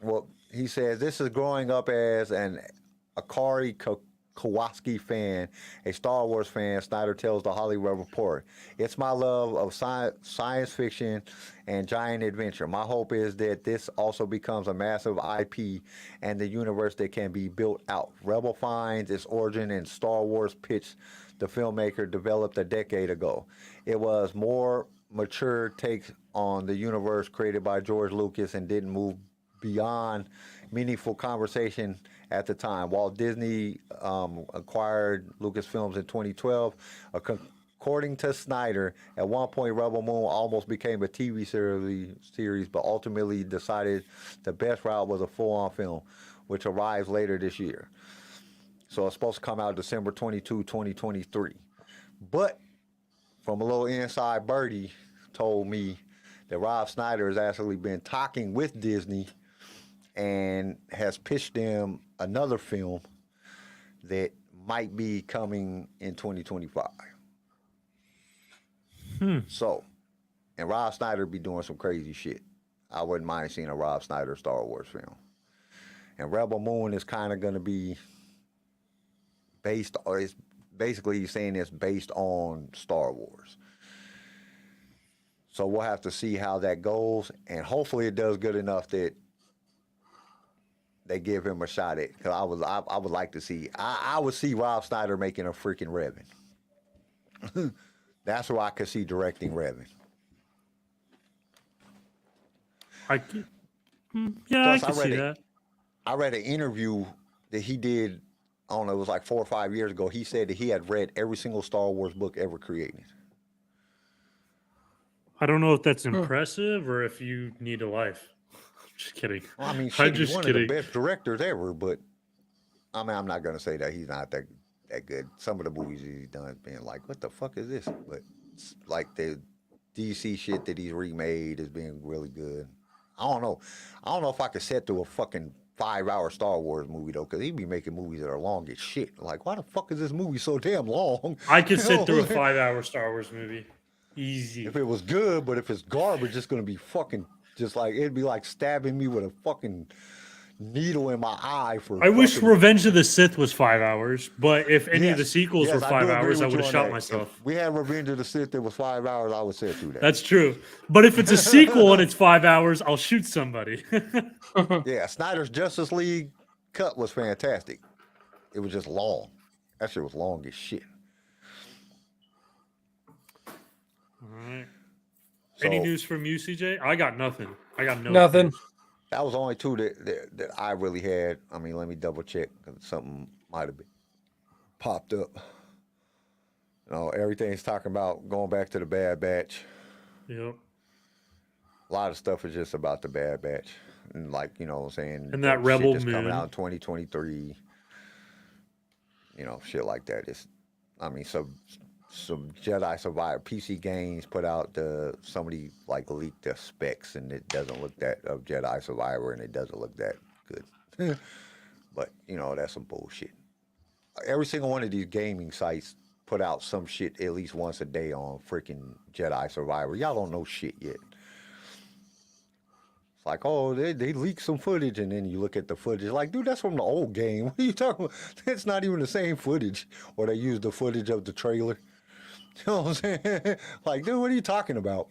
well, he says this is growing up as an Akari Kowalski fan, a Star Wars fan, Snyder tells the Hollywood Reporter, "It's my love of science fiction and giant adventure. My hope is that this also becomes a massive IP and the universe that can be built out. Rebel finds its origin in Star Wars pitch the filmmaker developed a decade ago. It was more mature take on the universe created by George Lucas and didn't move beyond meaningful conversation at the time. Walt Disney acquired Lucasfilms in 2012. According to Snyder, at one point Rebel Moon almost became a TV series, but ultimately decided the best route was a full-on film, which arrives later this year. So it's supposed to come out December 22, 2023. But from a little inside birdie told me that Rob Snyder has actually been talking with Disney and has pitched them another film that might be coming in 2025. So, and Rob Snyder be doing some crazy shit. I wouldn't mind seeing a Rob Snyder Star Wars film. And Rebel Moon is kind of going to be based, or it's basically saying it's based on Star Wars. So we'll have to see how that goes, and hopefully it does good enough that they give him a shot at. Because I would like to see. I would see Rob Snyder making a freaking Revan. That's who I could see directing Revan. I can see that. I read an interview that he did. I don't know. It was like 4 or 5 years ago. He said that he had read every single Star Wars book ever created. I don't know if that's impressive or if you need a life. Just kidding. Well, I mean, I'm shit, he's just one kidding. of the best directors ever, but I mean, I'm not going to say that he's not that good. Some of the movies he's done has been like, what the fuck is this? But like the DC shit that he's remade is being really good. I don't know if I could sit through a fucking 5-hour Star Wars movie though, because he'd be making movies that are long as shit. Like, why the fuck is this movie so damn long? I could sit through a 5-hour Star Wars movie. Easy. If it was good, but if it's garbage, it's gonna be fucking just like it'd be like stabbing me with a fucking needle in my eye for. I wish Revenge of the Sith was 5 hours, but if any of the sequels were I 5 do agree hours, I with would you have on shot that. myself. If we had Revenge of the Sith that was 5 hours, I would sit through that. That's true. But if it's a sequel and it's 5 hours, I'll shoot somebody. Yeah, Snyder's Justice League cut was fantastic. It was just long. That shit was long as shit. All right. So, Any news from you, CJ? I got nothing. I got Nothing. news. that was only two that I really had. I mean, let me double check because something might have been popped up. You know, everything's talking about going back to the Bad Batch. Yep. A lot of stuff is just about the Bad Batch, and like you know, what I'm saying, And that shit Rebel that's coming Moon. out in 2023. You know, shit like that. It's, I mean, some Jedi Survivor PC Games put out somebody like leaked the specs, and it doesn't look that of Jedi Survivor, and it doesn't look that good. But you know, that's some bullshit. Every single one of these gaming sites put out some shit at least once a day on freaking Jedi Survivor. Y'all don't know shit yet. It's like, oh, they leaked some footage, and then you look at the footage, like, dude, that's from the old game. What are you talking about? It's not even the same footage. Or they used the footage of the trailer. You know what I'm saying? Like, dude, what are you talking about?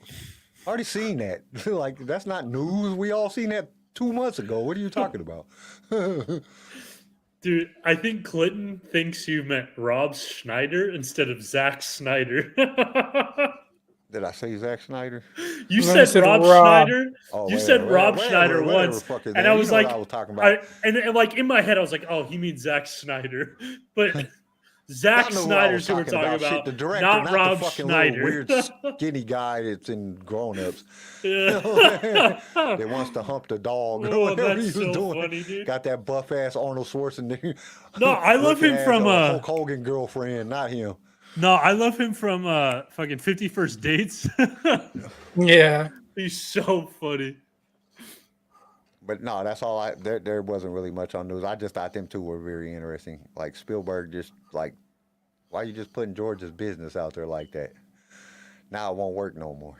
I already seen that. Like, that's not news. We all seen that 2 months ago. What are you talking about? Dude, I think Clinton thinks you meant Rob Schneider instead of Zack Snyder. Did I say Zack Snyder? You No, you said said Rob Rob. Schneider. Oh, You said Rob whatever, Schneider whatever once, fuck his and name. I You was know like, what I was talking about. and like in my head, I was like, oh, he means Zack Snyder, but Zack I know who I Snyder's was who we're talking Shit, about, the director, not not Rob the fucking Schneider. little weird skinny guy that's in Grown Ups. Yeah. That wants to hump the dog or Oh, whatever that's he was so doing. funny, dude. Got that buff ass Arnold Schwarzenegger. No, I love him looking from ass Hulk Hogan girlfriend, not him. No, I love him from fucking 50 First Dates. Yeah. He's so funny. But no, that's all. There wasn't really much on news. I just thought them two were very interesting. Like Spielberg, just like, why you just putting George's business out there like that? Now it won't work no more.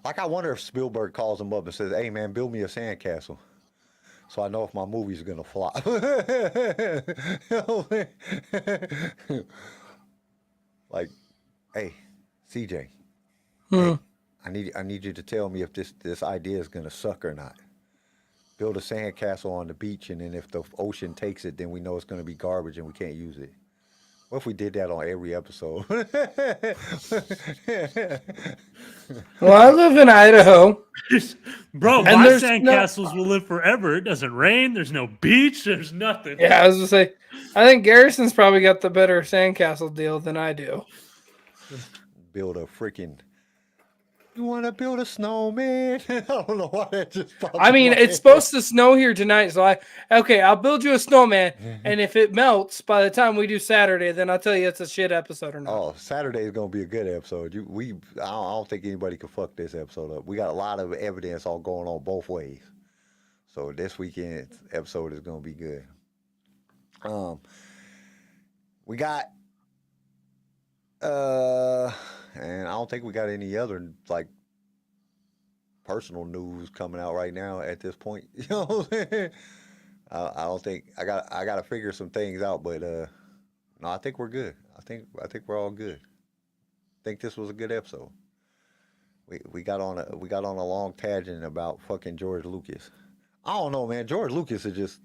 Like, I wonder if Spielberg calls him up and says, "Hey man, build me a sandcastle." so I know if my movie's gonna flop. Like, hey, CJ, hey, I need you to tell me if this idea is gonna suck or not. Build a sandcastle on the beach, and then if the ocean takes it, then we know it's gonna be garbage and we can't use it. What if we did that on every episode? Well, I live in Idaho. Bro, And my there's sandcastles will live forever. It doesn't rain. There's no beach. There's nothing. Yeah, I was gonna say, I think Garrison's probably got the better sandcastle deal than I do. Build a freaking. You want to build a snowman? I don't know why that just popped I mean, in my it's head. supposed to snow here tonight, so I'll build you a snowman, and if it melts by the time we do Saturday, then I'll tell you it's a shit episode or not. Oh, Saturday is gonna be a good episode. I don't think anybody can fuck this episode up. We got a lot of evidence all going on both ways. So this weekend's episode is gonna be good. We got and I don't think we got any other like personal news coming out right now at this point. You know what I'm saying? I don't think I gotta figure some things out, but no, I think we're good. I think we're all good. I think this was a good episode. We got on a long tangent about fucking George Lucas. I don't know, man. George Lucas is just,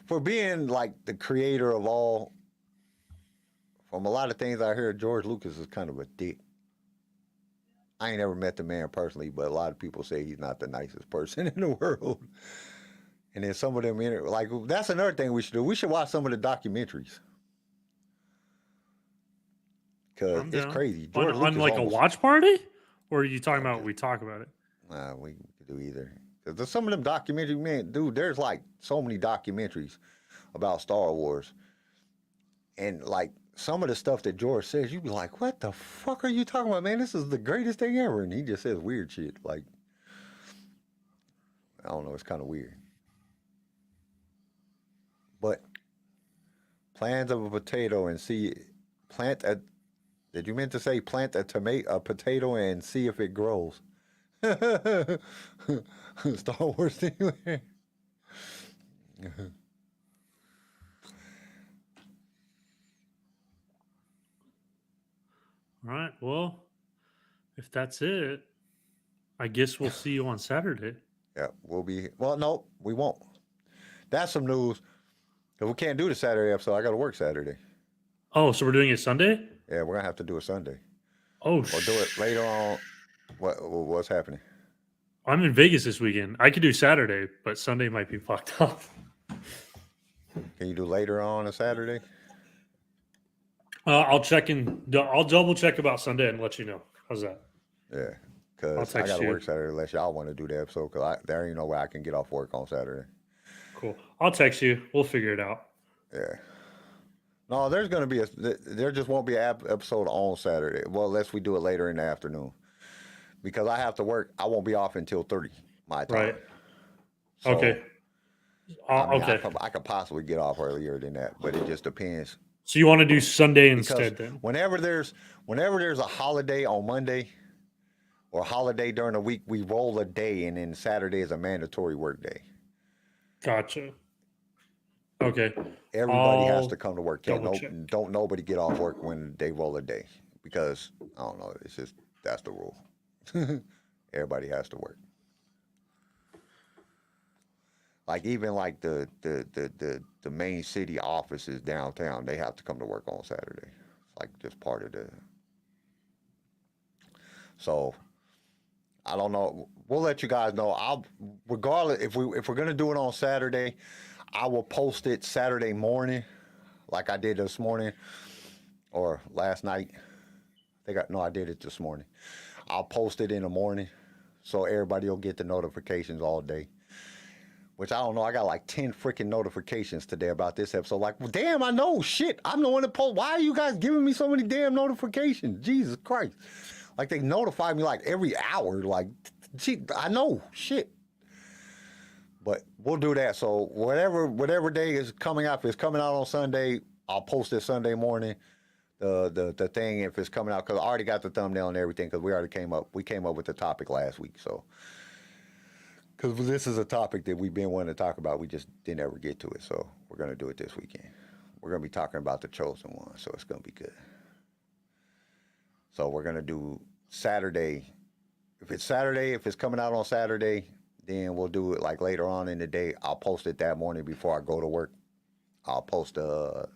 for being like the creator of all, from a lot of things I heard, George Lucas is kind of a dick. I ain't never met the man personally, but a lot of people say he's not the nicest person in the world. And then some of them, like, that's another thing we should do. We should watch some of the documentaries. Because it's crazy. George On Lucas like a watch party? Or are you talking about we talk about it? Nah, we could do either. Because there's some of them documentaries, man, dude, there's like so many documentaries about Star Wars. And like some of the stuff that George says, you'd be like, what the fuck are you talking about, man? This is the greatest thing ever. And he just says weird shit. Like, I don't know, it's kind of weird. But plants of a potato and see, did you meant to say plant a potato and see if it grows? Star Wars thing. All right. Well, if that's it, I guess we'll see you on Saturday. Yeah, we'll be. Well, no, we won't. That's some news. If we can't do the Saturday episode, I got to work Saturday. Oh, so we're doing it Sunday? Yeah, we're gonna have to do it Sunday. Oh, or do it later on. What's happening? I'm in Vegas this weekend. I could do Saturday, but Sunday might be fucked up. Can you do later on a Saturday? I'll check in. I'll double check about Sunday and let you know. How's that? Yeah, because I got to work Saturday unless y'all want to do the episode. Because there ain't no way I can get off work on Saturday. Cool. I'll text you. We'll figure it out. Yeah. No, there just won't be an episode on Saturday. Well, unless we do it later in the afternoon. Because I have to work. I won't be off until 30 my time. Right. So, okay. Okay. I could possibly get off earlier than that, but it just depends. So you want to do Sunday instead then? Whenever there's a holiday on Monday or a holiday during the week, we roll a day, and then Saturday is a mandatory work day. Gotcha. Okay. Everybody has to come to work. Don't nobody get off work when they roll a day, because I don't know. It's just that's the rule. Everybody has to work. Like even like the main city offices downtown, they have to come to work on Saturday. It's like just part of the. So I don't know. We'll let you guys know. Regardless if we're gonna do it on Saturday, I will post it Saturday morning, like I did this morning or last night. I did it this morning. I'll post it in the morning so everybody will get the notifications all day. Which I don't know. I got like 10 freaking notifications today about this episode. Like, well, damn, I know. Shit, I'm the one that post. Why are you guys giving me so many damn notifications? Jesus Christ. Like, they notify me like every hour. Like, gee, I know. Shit. But we'll do that. So whatever day is coming out, if it's coming out on Sunday, I'll post it Sunday morning. The thing, if it's coming out, because I already got the thumbnail and everything, because we came up with the topic last week. So Because this is a topic that we've been wanting to talk about. We just didn't ever get to it. So we're going to do it this weekend. We're going to be talking about the Chosen One. So it's going to be good. So we're going to do Saturday. If it's coming out on Saturday, then we'll do it like later on in the day. I'll post it that morning before I go to work. I'll post the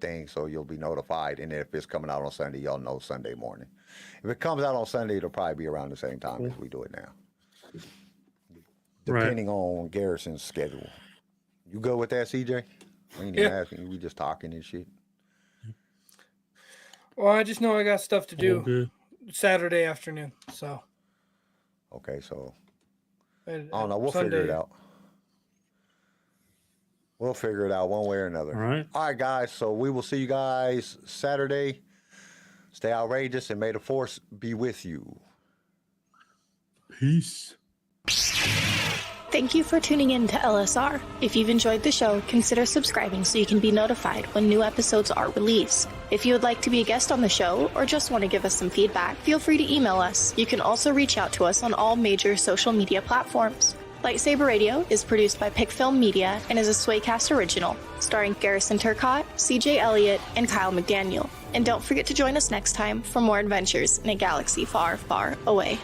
thing so you'll be notified. And if it's coming out on Sunday, you'll know Sunday morning. If it comes out on Sunday, it'll probably be around the same time as we do it now. Depending on Garrison's schedule. You good with that, CJ? We ain't even asking you. We just talking and shit. Well, I just know I got stuff to do Saturday afternoon. So. Okay, so. And, I don't know. We'll figure it out. We'll figure it out one way or another. All right, guys. So we will see you guys Saturday. Stay outrageous and may the force be with you. Peace. Thank you for tuning in to LSR. If you've enjoyed the show, consider subscribing so you can be notified when new episodes are released. If you would like to be a guest on the show or just want to give us some feedback, feel free to email us. You can also reach out to us on all major social media platforms. LightSaber Radio is produced by Pickfilm Media and is a Swaycast original, starring Garrison Turcotte, CJ Elliott, and Kyle McDaniel. And don't forget to join us next time for more adventures in a galaxy far, far away.